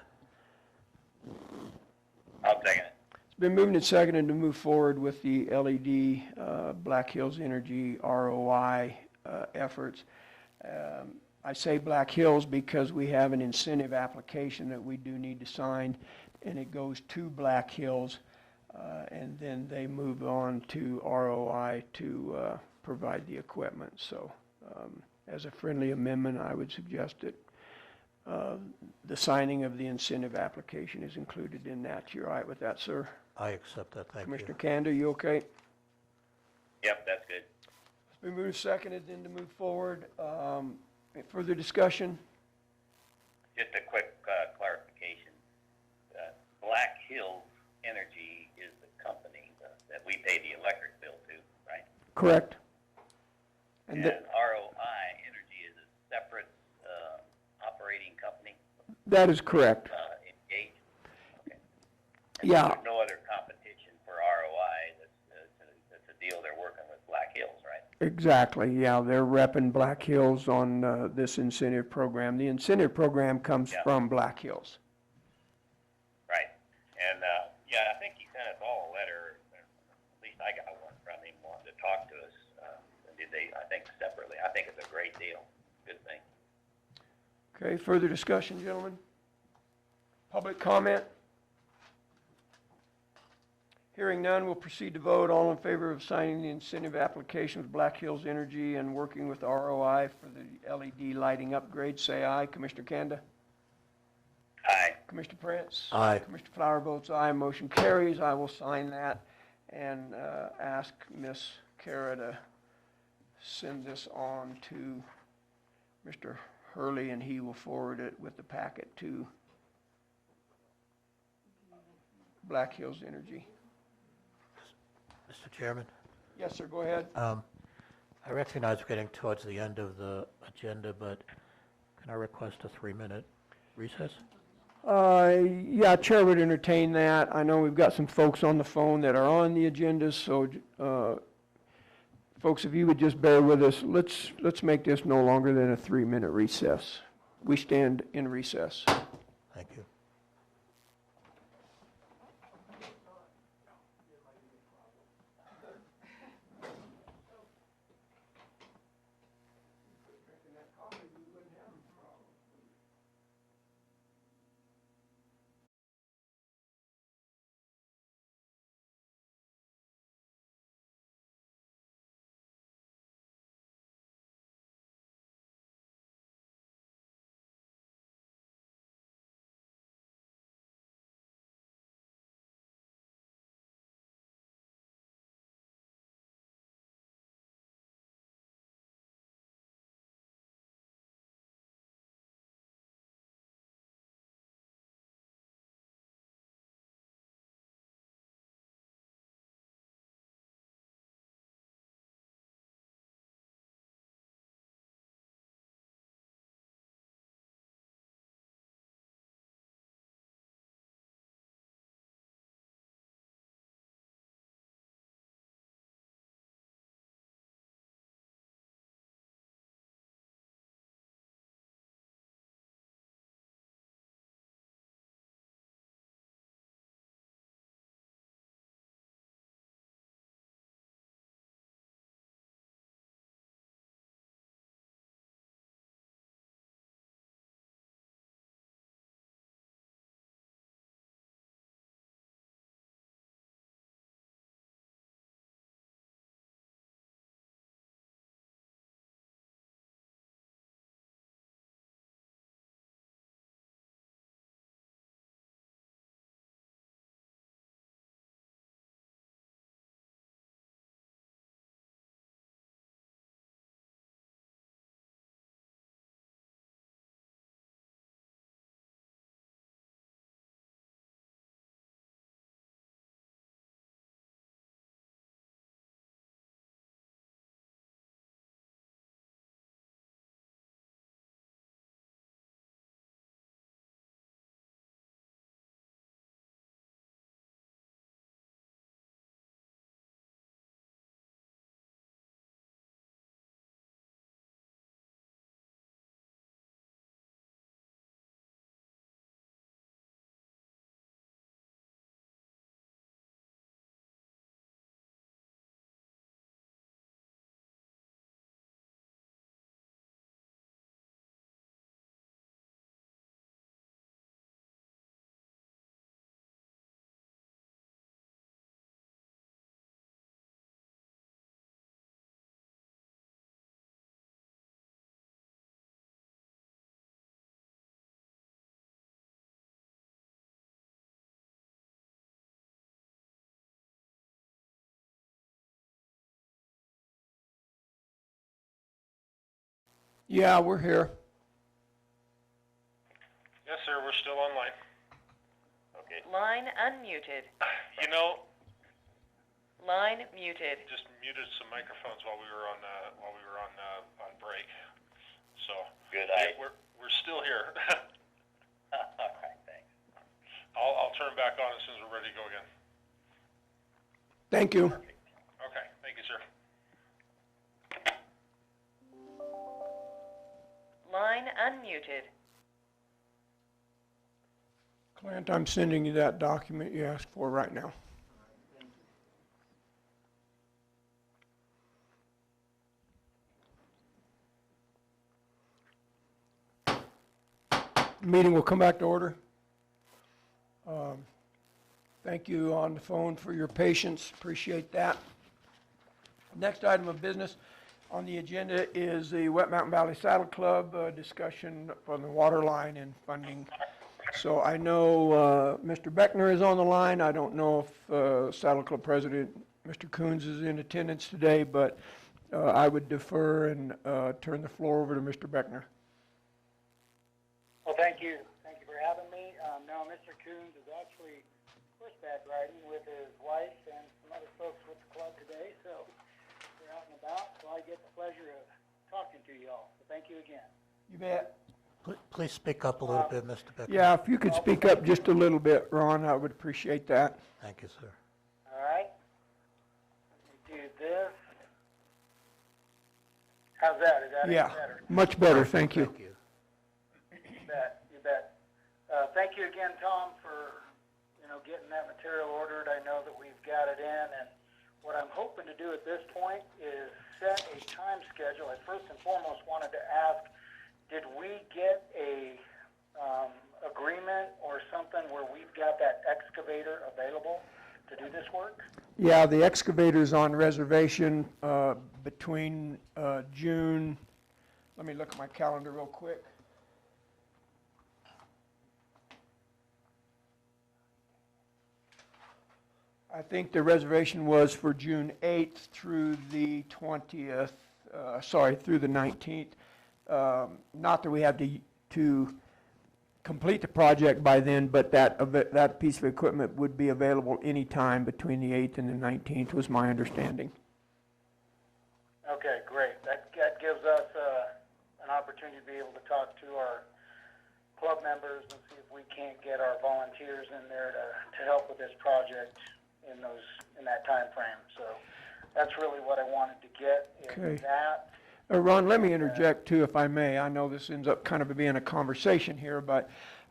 I'll second it. It's been moved and seconded to move forward with the LED Black Hills Energy ROI efforts. I say Black Hills because we have an incentive application that we do need to sign, and it goes to Black Hills, and then they move on to ROI to provide the equipment. So as a friendly amendment, I would suggest that the signing of the incentive application is included in that. You're all right with that, sir? I accept that, thank you. Commissioner Kanda, you okay? Yep, that's good. It's been moved and seconded then to move forward. Further discussion? Just a quick clarification. Black Hills Energy is the company that we pay the electric bill to, right? Correct. And ROI Energy is a separate operating company? That is correct. Engaged? Okay. And Yeah. There's no other competition for ROI Exactly, yeah, they're repping Black Hills on this incentive program. The incentive program comes Yeah. from Black Hills. Right. And, yeah, I think he sent us all a letter, at least I got one from him wanting to talk to us. And did they, I think separately. I think it's a great deal. Good thing. Okay, further discussion, gentlemen? Public comment? Hearing none, we'll proceed to vote. All in favor of signing the incentive application with Black Hills Energy and working with ROI for the LED lighting upgrade, say aye. Commissioner Kanda? Aye. Commissioner Prince? Aye. Commissioner Flower votes aye. Motion carries. I will sign that and ask Miss Kara to send this on to Mr. Hurley, and he will forward it with the packet to Black Hills Energy. Mr. Chairman, Yes, sir, go ahead. I recognize we're getting towards the end of the agenda, but can I request a 3-minute recess? Yeah, Chair would entertain that. I know we've got some folks on the phone that are on the agenda, so, folks, if you would just bear with us, let's make this no longer than a 3-minute recess. We stand in recess. Thank you. Yeah, we're here. Yes, sir, we're still online. Okay. Line unmuted. You know, Line muted. just muted some microphones while we were on break. So Good. we're still here. All right, thanks. I'll turn it back on as soon as we're ready to go again. Thank you. Okay, thank you, sir. unmuted. Clint, I'm sending you that document you asked for right now. Meeting will come back to order. Thank you on the phone for your patience. Appreciate that. Next item of business on the agenda is the Wet Mountain Valley Saddle Club discussion on the water line and funding. So I know Mr. Beckner is on the line. I don't know if Saddle Club President Mr. Coons is in attendance today, but I would defer and turn the floor over to Mr. Beckner. Well, thank you. Thank you for having me. Now, Mr. Coons is actually horseback riding with his wife and some other folks with the club today, so they're out and about, so I get the pleasure of talking to you all. So thank you again. You bet. Please speak up a little bit, Mr. Becker. Yeah, if you could speak up just a little bit, Ron, I would appreciate that. Thank you, sir. All right. Let me do this. How's that? Is that Yeah, any better? much better, thank you. Thank you. You bet. You bet. Thank you again, Tom, for getting that material ordered. I know that we've got it in, and what I'm hoping to do at this point is set a time schedule. I first and foremost wanted to ask, did we get a agreement or something where we've got that excavator available to do this work? Yeah, the excavator's on reservation between June, let me look at my calendar real quick. I think the reservation was for June 8th through the 20th, through the 19th. Not that we have to complete the project by then, but that piece of equipment would be available anytime between the 8th and the 19th was my understanding. Okay, great. That gives us an opportunity to be able to talk to our club members and see if we can't get our volunteers in there to help with this project in that time frame. So that's really what I wanted to get is Okay. that. Ron, let me interject too, if I may. I know this ends up kind of being a conversation here, but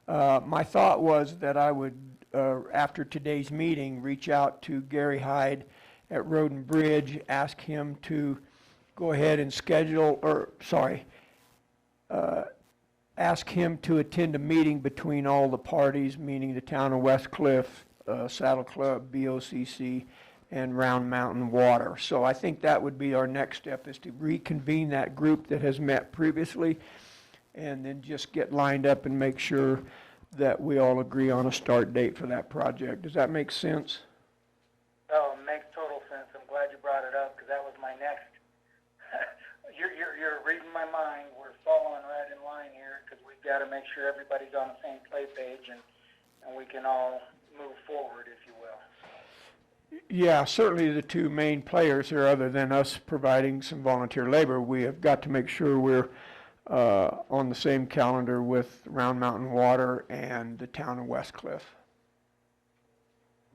my thought was that I would, after today's meeting, reach out to Gary Hyde at Road and Bridge, ask him to go ahead and ask him to attend a meeting between all the parties, meaning the town of West Cliff, Saddle Club, BOCC, and Round Mountain Water. So I think that would be our next step, is to reconvene that group that has met previously and then just get lined up and make sure that we all agree on a start date for that project. Does that make sense? Oh, it makes total sense. I'm glad you brought it up because that was my next. You're reading my mind. We're following right in line here because we've got to make sure everybody's on the same play page and we can all move forward, if you will. Yeah, certainly the two main players here, other than us providing some volunteer labor, we have got to make sure we're on the same calendar with Round Mountain Water and the town of West Cliff.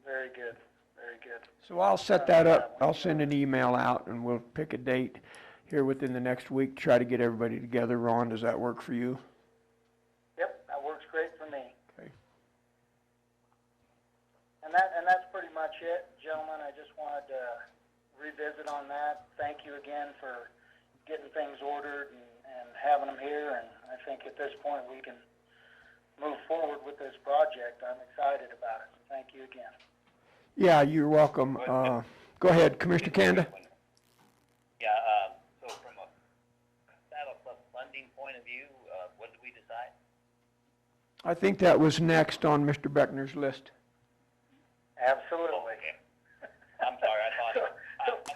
Very good, very good. So I'll set that up. I'll send an email out and we'll pick a date here within the next week, try to get everybody together. Ron, does that work for you? Yep, that works great for me. Okay. And that's pretty much it, gentlemen. I just wanted to revisit on that. Thank you again for getting things ordered and having them here. And I think at this point we can move forward with this project. I'm excited about it. Thank you again. Yeah, you're welcome. Go ahead, Commissioner Kanda. Yeah, so from a Saddle Club funding point of view, what did we decide? I think that was next on Mr. Beckner's list. Absolutely. Oh, okay. I'm sorry, I thought it was,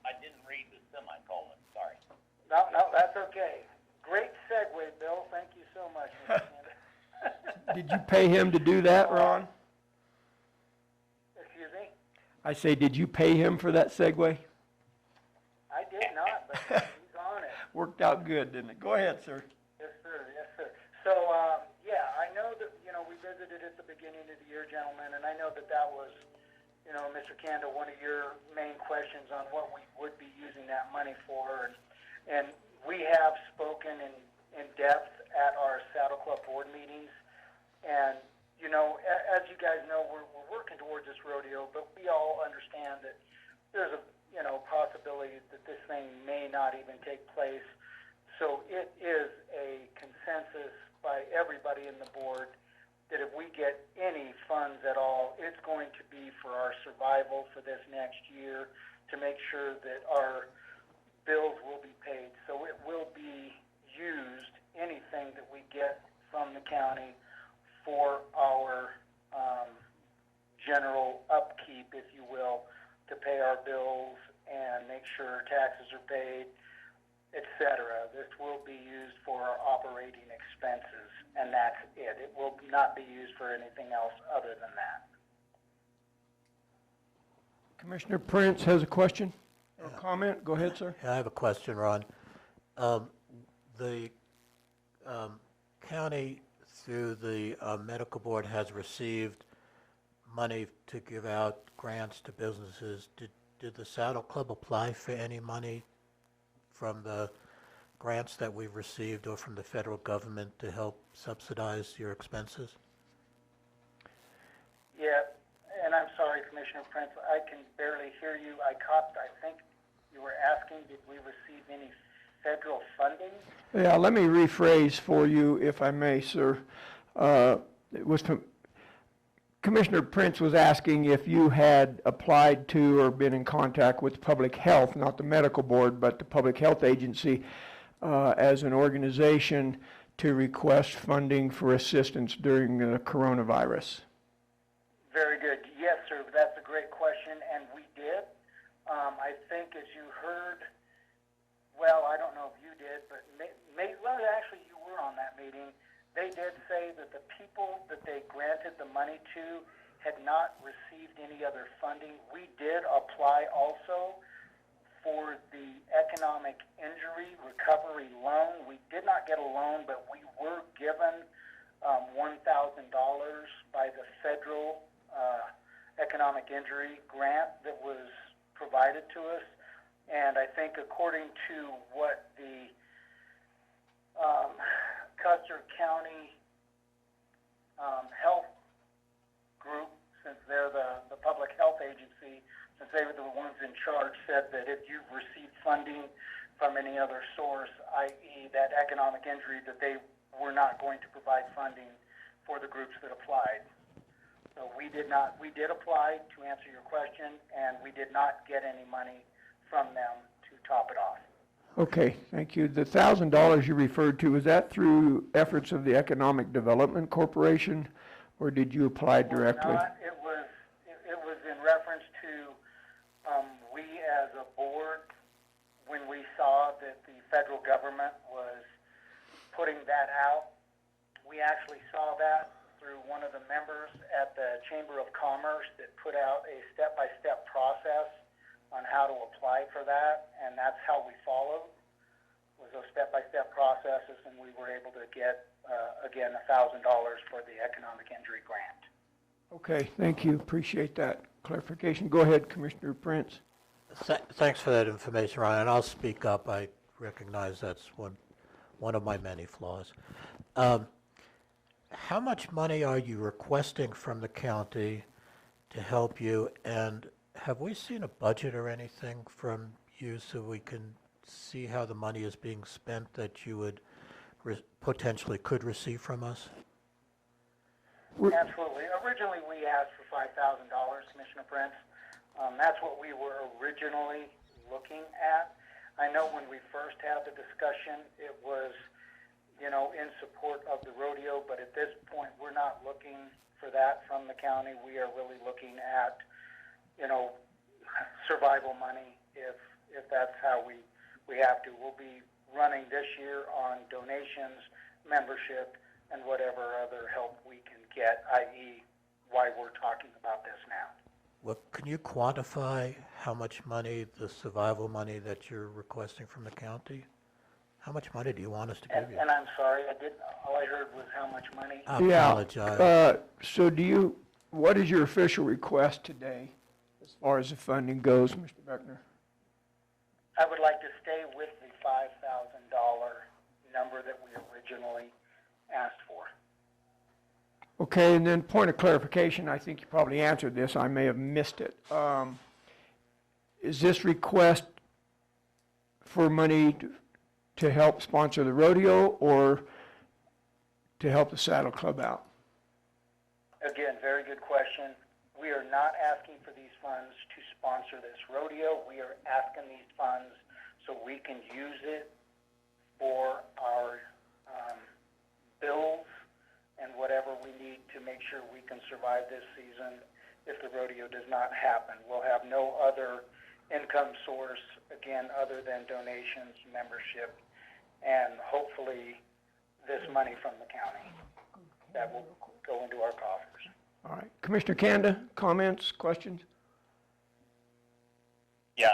I didn't read the semicolon, sorry. No, that's okay. Great segue, Bill. Thank you so much, Mr. Kanda. Did you pay him to do that, Ron? Excuse me? I say, did you pay him for that segue? I did not, but he's on it. Worked out good, didn't it? Go ahead, sir. Yes, sir. Yes, sir. So, yeah, I know that, we visited at the beginning of the year, gentlemen, and I know that was, Mr. Kanda, one of your main questions on what we would be using that money for. And we have spoken in depth at our Saddle Club board meetings. And, you know, as you guys know, we're working towards this rodeo, but we all understand that there's a, you know, possibility that this thing may not even take place. So it is a consensus by everybody in the board that if we get any funds at all, it's going to be for our survival for this next year, to make sure that our bills will be paid. So it will be used, anything that we get from the county, for our general upkeep, if you will, to pay our bills and make sure taxes are paid, etc. This will be used for our operating expenses, and that's it. It will not be used for anything else other than that. Commissioner Prince has a question or comment. Go ahead, sir. Yeah, I have a question, Ron. The county, through the medical board, has received money to give out grants to businesses. Did the Saddle Club apply for any money from the grants that we've received or from the federal government to help subsidize your expenses? Yeah, and I'm sorry, Commissioner Prince, I can barely hear you. I think you were asking, did we receive any federal funding? Yeah, let me rephrase for you, if I may, sir. It was Commissioner Prince was asking if you had applied to or been in contact with public health, not the medical board, but the public health agency, as an organization to request funding for assistance during the coronavirus. Very good. Yes, sir. That's a great question, and we did. I think, as you heard, well, I don't know if you did, but well, actually, you were on that meeting. They did say that the people that they granted the money to had not received any other funding. We did apply also for the economic injury recovery loan. We did not get a loan, but we were given $1,000 by the federal economic injury grant that was provided to us. And I think according to what the Custer County Health Group, since they're the public health agency, since they were the ones in charge, said that if you've received funding from any other source, i.e. that economic injury, that they were not going to provide funding for the groups that applied. So we did apply, to answer your question, and we did not get any money from them to top it off. Okay, thank you. The $1,000 you referred to, was that through efforts of the Economic Development Corporation, or did you apply directly? It was in reference to we as a board, when we saw that the federal government was putting that out, we actually saw that through one of the members at the Chamber of Commerce that put out a step-by-step process on how to apply for that, and that's how we followed, was those step-by-step processes, and we were able to get, again, $1,000 for the economic injury grant. Okay, thank you. Appreciate that clarification. Go ahead, Commissioner Prince. Thanks for that information, Ryan, and I'll speak up. I recognize that's one of my many flaws. How much money are you requesting from the county to help you, and have we seen a budget or anything from you so we can see how the money is being spent that you would potentially could receive from us? Absolutely. Originally, we asked for $5,000, Commissioner Prince. That's what we were originally looking at. I know when we first had the discussion, it was, you know, in support of the rodeo, but at this point, we're not looking for that from the county. We are really looking at, you know, survival money, if that's how we have to. We'll be running this year on donations, membership, and whatever other help we can get, i.e. why we're talking about this now. Well, can you quantify how much money, the survival money that you're requesting from the county? How much money do you want us to give you? And I'm sorry, all I heard was how much money. I apologize. So what is your official request today as far as the funding goes, Mr. Beckner? I would like to stay with the $5,000 number that we originally asked for. Okay, and then point of clarification, I think you probably answered this, I may have missed it. Is this request for money to help sponsor the rodeo or to help the Saddle Club out? Again, very good question. We are not asking for these funds to sponsor this rodeo. We are asking these funds so we can use it for our bills and whatever we need to make sure we can survive this season if the rodeo does not happen. We'll have no other income source, again, other than donations, membership, and hopefully this money from the county that will go into our coffers. All right, Commissioner Kanda, comments, questions? Yeah,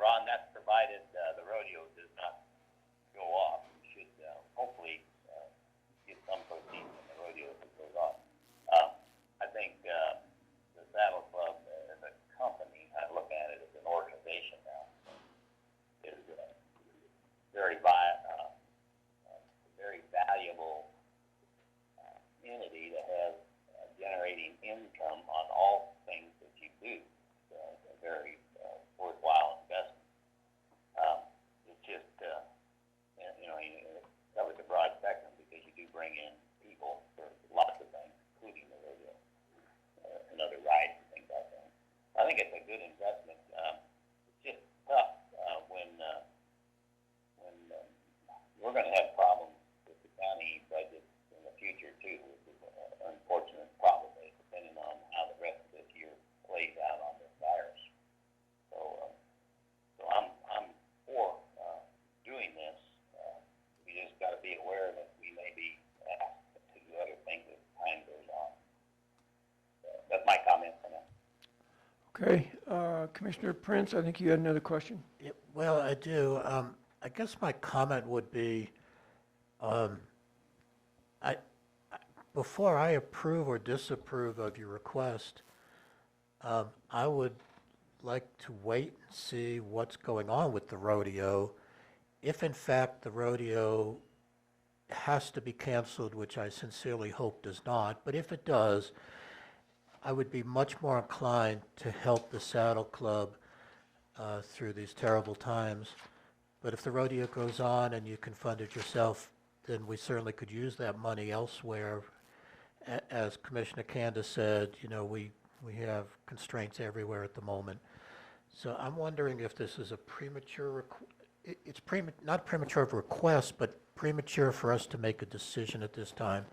Ron, that's provided the rodeo does not go off. We should hopefully get some proceeds from the rodeo if it goes off. I think the Saddle Club as a company, I look at it as an organization now, is very valuable entity to have generating income on all things that you do. So it's a very worthwhile investment. It's just, it covers a broad spectrum because you do bring in people for lots of things, including the rodeo and other rides and things like that. I think it's a good investment. It's just tough when we're going to have problems with the county budget in the future too, which is unfortunate probably, depending on how the rest of this year plays out on this virus. So I'm for doing this. We just got to be aware that we may be asked to do other things as time goes on. So that's my comment for now. Okay, Commissioner Prince, I think you had another question. Yeah, well, I do. I guess my comment would be, before I approve or disapprove of your request, I would like to wait and see what's going on with the rodeo. If in fact the rodeo has to be canceled, which I sincerely hope does not, but if it does, I would be much more inclined to help the Saddle Club through these terrible times. But if the rodeo goes on and you can fund it yourself, then we certainly could use that money elsewhere. As Commissioner Kanda said, we have constraints everywhere at the moment. So I'm wondering if this is a premature, not premature request, but premature for us to make a decision at this time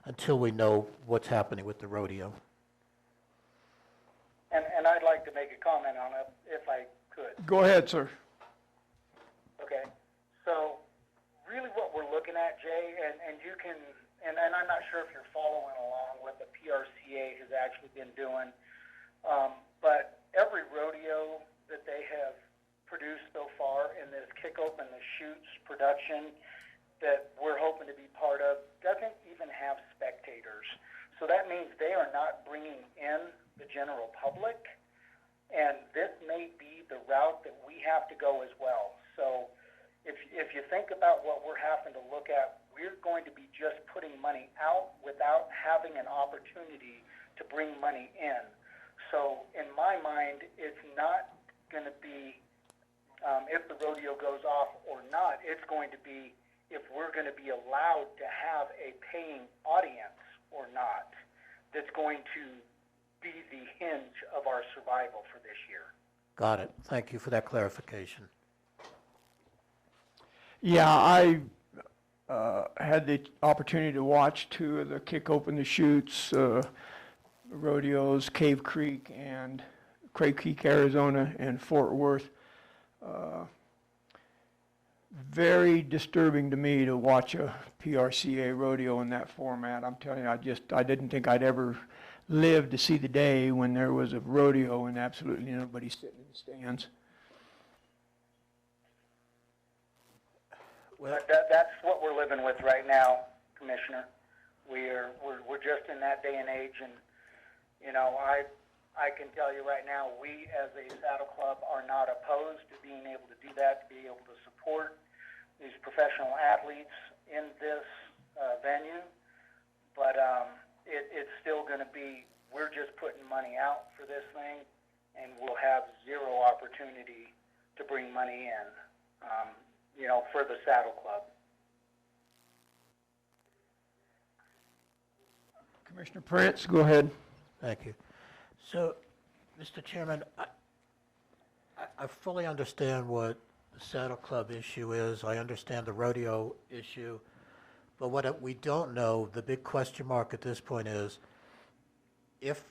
until we know what's happening with the rodeo. And I'd like to make a comment on it if I could. Go ahead, sir. Okay, so really what we're looking at, Jay, and you can, and I'm not sure if you're following along what the PRCA has actually been doing, but every rodeo that they have produced so far in this Kick Open the Chutes production that we're hoping to be part of doesn't even have spectators. So that means they are not bringing in the general public, and this may be the route that we have to go as well. So if you think about what we're having to look at, we're going to be just putting money out without having an opportunity to bring money in. So in my mind, it's not going to be if the rodeo goes off or not. It's going to be if we're going to be allowed to have a paying audience or not. That's going to be the hinge of our survival for this year. Got it. Thank you for that clarification. Yeah, I had the opportunity to watch two of the Kick Open the Chutes rodeos, Cave Creek, Arizona, and Fort Worth. Very disturbing to me to watch a PRCA rodeo in that format. I'm telling you, I didn't think I'd ever live to see the day when there was a rodeo and absolutely nobody sitting in the stands. Well, that's what we're living with right now, Commissioner. We're just in that day and age, and I can tell you right now, we as a Saddle Club are not opposed to being able to do that, to be able to support these professional athletes in this venue, but it's still going to be, we're just putting money out for this thing, and we'll have zero opportunity to bring money in, for the Saddle Club. Commissioner Prince, go ahead. Thank you. So, Mr. Chairman, I fully understand what the Saddle Club issue is. I understand the rodeo issue. But what we don't know, the big question mark at this point is if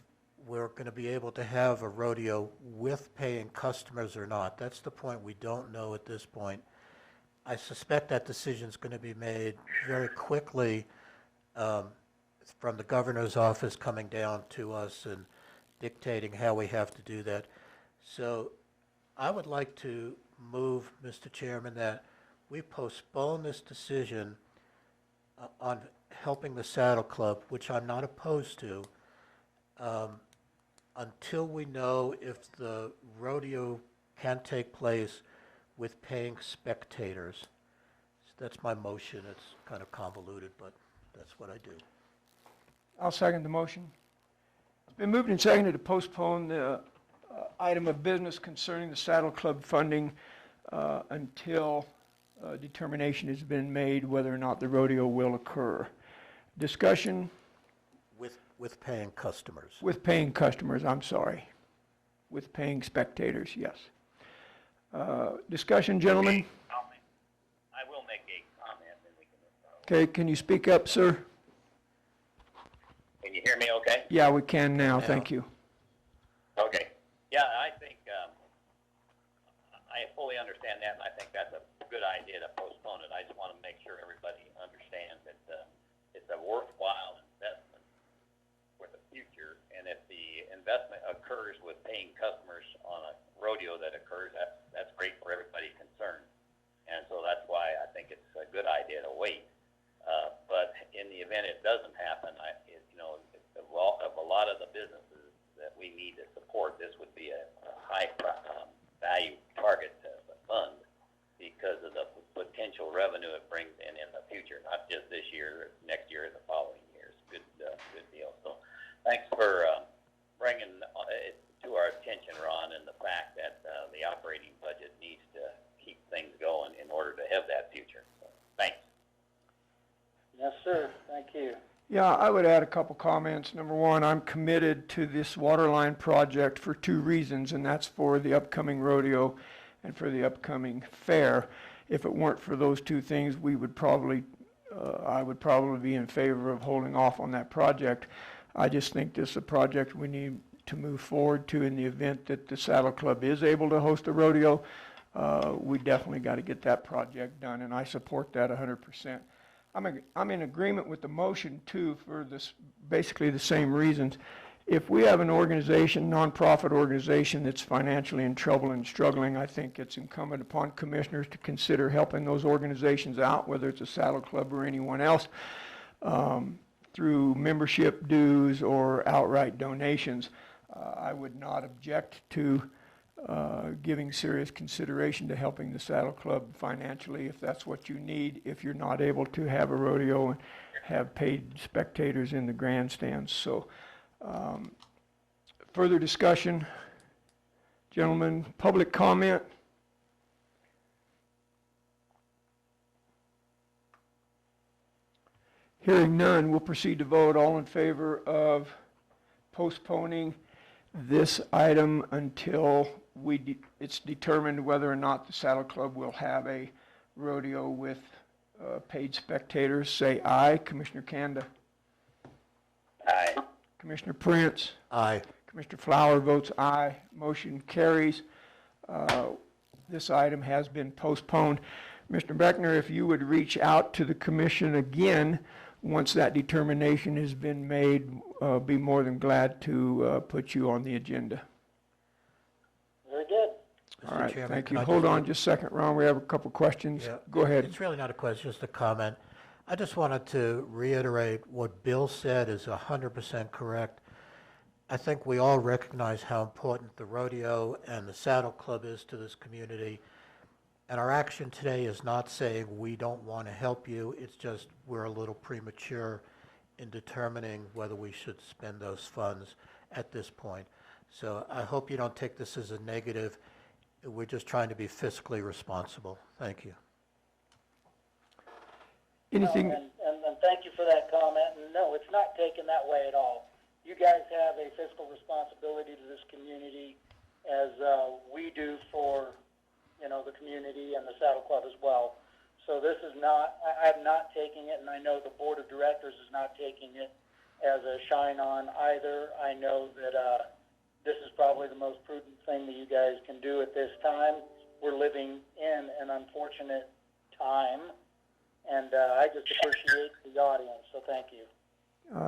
we're going to be able to have a rodeo with paying customers or not. That's the point we don't know at this point. I suspect that decision is going to be made very quickly from the governor's office coming down to us and dictating how we have to do that. So I would like to move, Mr. Chairman, that we postpone this decision on helping the Saddle Club, which I'm not opposed to, until we know if the rodeo can take place with paying spectators. So that's my motion. It's kind of convoluted, but that's what I do. I'll second the motion. It's been moved and seconded to postpone the item of business concerning the Saddle Club funding until determination has been made whether or not the rodeo will occur. Discussion? With paying customers. With paying customers, I'm sorry. With paying spectators, yes. Discussion, gentlemen? I will make a comment, and we can. Okay, can you speak up, sir? Can you hear me okay? Yeah, we can now, thank you. Okay. Yeah, I think, I fully understand that, and I think that's a good idea to postpone it. I just want to make sure everybody understands that it's a worthwhile investment for the future, and if the investment occurs with paying customers on a rodeo that occurs, that's great for everybody concerned. And so that's why I think it's a good idea to wait. But in the event it doesn't happen, of a lot of the businesses that we need to support, this would be a high value target to fund because of the potential revenue it brings in the future, not just this year, next year, the following years. Good deal. So thanks for bringing it to our attention, Ron, and the fact that the operating budget needs to keep things going in order to have that future. So, thanks. Yes, sir. Thank you. Yeah, I would add a couple comments. Number one, I'm committed to this waterline project for two reasons, and that's for the upcoming rodeo and for the upcoming fair. If it weren't for those two things, we would probably, I would probably be in favor of holding off on that project. I just think this is a project we need to move forward to in the event that the Saddle Club is able to host a rodeo. We definitely got to get that project done, and I support that 100%. I'm in agreement with the motion too for this, basically the same reasons. If we have an organization, nonprofit organization that's financially in trouble and struggling, I think it's incumbent upon commissioners to consider helping those organizations out, whether it's a Saddle Club or anyone else, through membership dues or outright donations. I would not object to giving serious consideration to helping the Saddle Club financially if that's what you need, if you're not able to have a rodeo and have paid spectators in the grandstands. So further discussion, gentlemen, public comment? Hearing none, we'll proceed to vote. All in favor of postponing this item until it's determined whether or not the Saddle Club will have a rodeo with paid spectators, say aye. Commissioner Kanda? Aye. Commissioner Prince? Aye. Commissioner Flower votes aye. Motion carries. This item has been postponed. Mr. Beckner, if you would reach out to the commission again once that determination has been made, be more than glad to put you on the agenda. Very good. All right, Chairman, thank can you. I Hold just on make- just a second, Ron. We have a couple questions. Yeah, Go ahead. It's really not a question, just a comment. I just wanted to reiterate what Bill said is 100% correct. I think we all recognize how important the rodeo and the Saddle Club is to this community. And our action today is not saying we don't want to help you, it's just we're a little premature in determining whether we should spend those funds at this point. So I hope you don't take this as a negative. We're just trying to be fiscally responsible. Thank you. Anything, And thank you for that comment, and no, it's not taken that way at all. You guys have a fiscal responsibility to this community as, we do for, you know, the community and the Saddle Club as well. So this is not, I'm not taking it, and I know the board of directors is not taking it as a shine on either. I know that, this is probably the most prudent thing that you guys can do at this time. We're living in an unfortunate time, and, I just appreciate the audience, so thank you.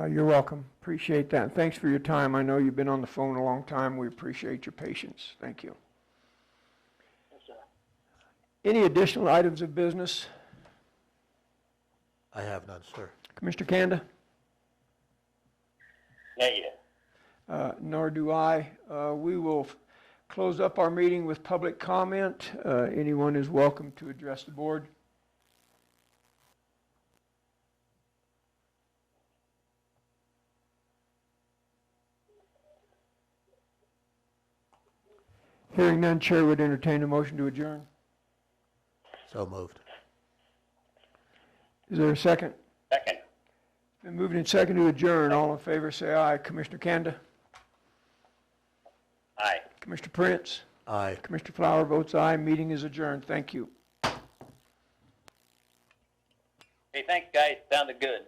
you're welcome. Appreciate that. And thanks for your time. I know you've been on the phone a long time. We appreciate your patience. Thank you. Yes, sir. Any additional items of business? I have none, sir. Commissioner Kanda? Negative. Nor do I. We will close up our meeting with public comment. Anyone is welcome to address the board. Hearing none, Chair would entertain a motion to adjourn. So moved. Is there a second? Second. Been moved and seconded to adjourn. All in favor, say aye. Commissioner Kanda? Aye. Commissioner Prince? Aye. Commissioner Flower votes aye. Meeting is adjourned. Thank you. Hey, thanks, guys. Sounded good.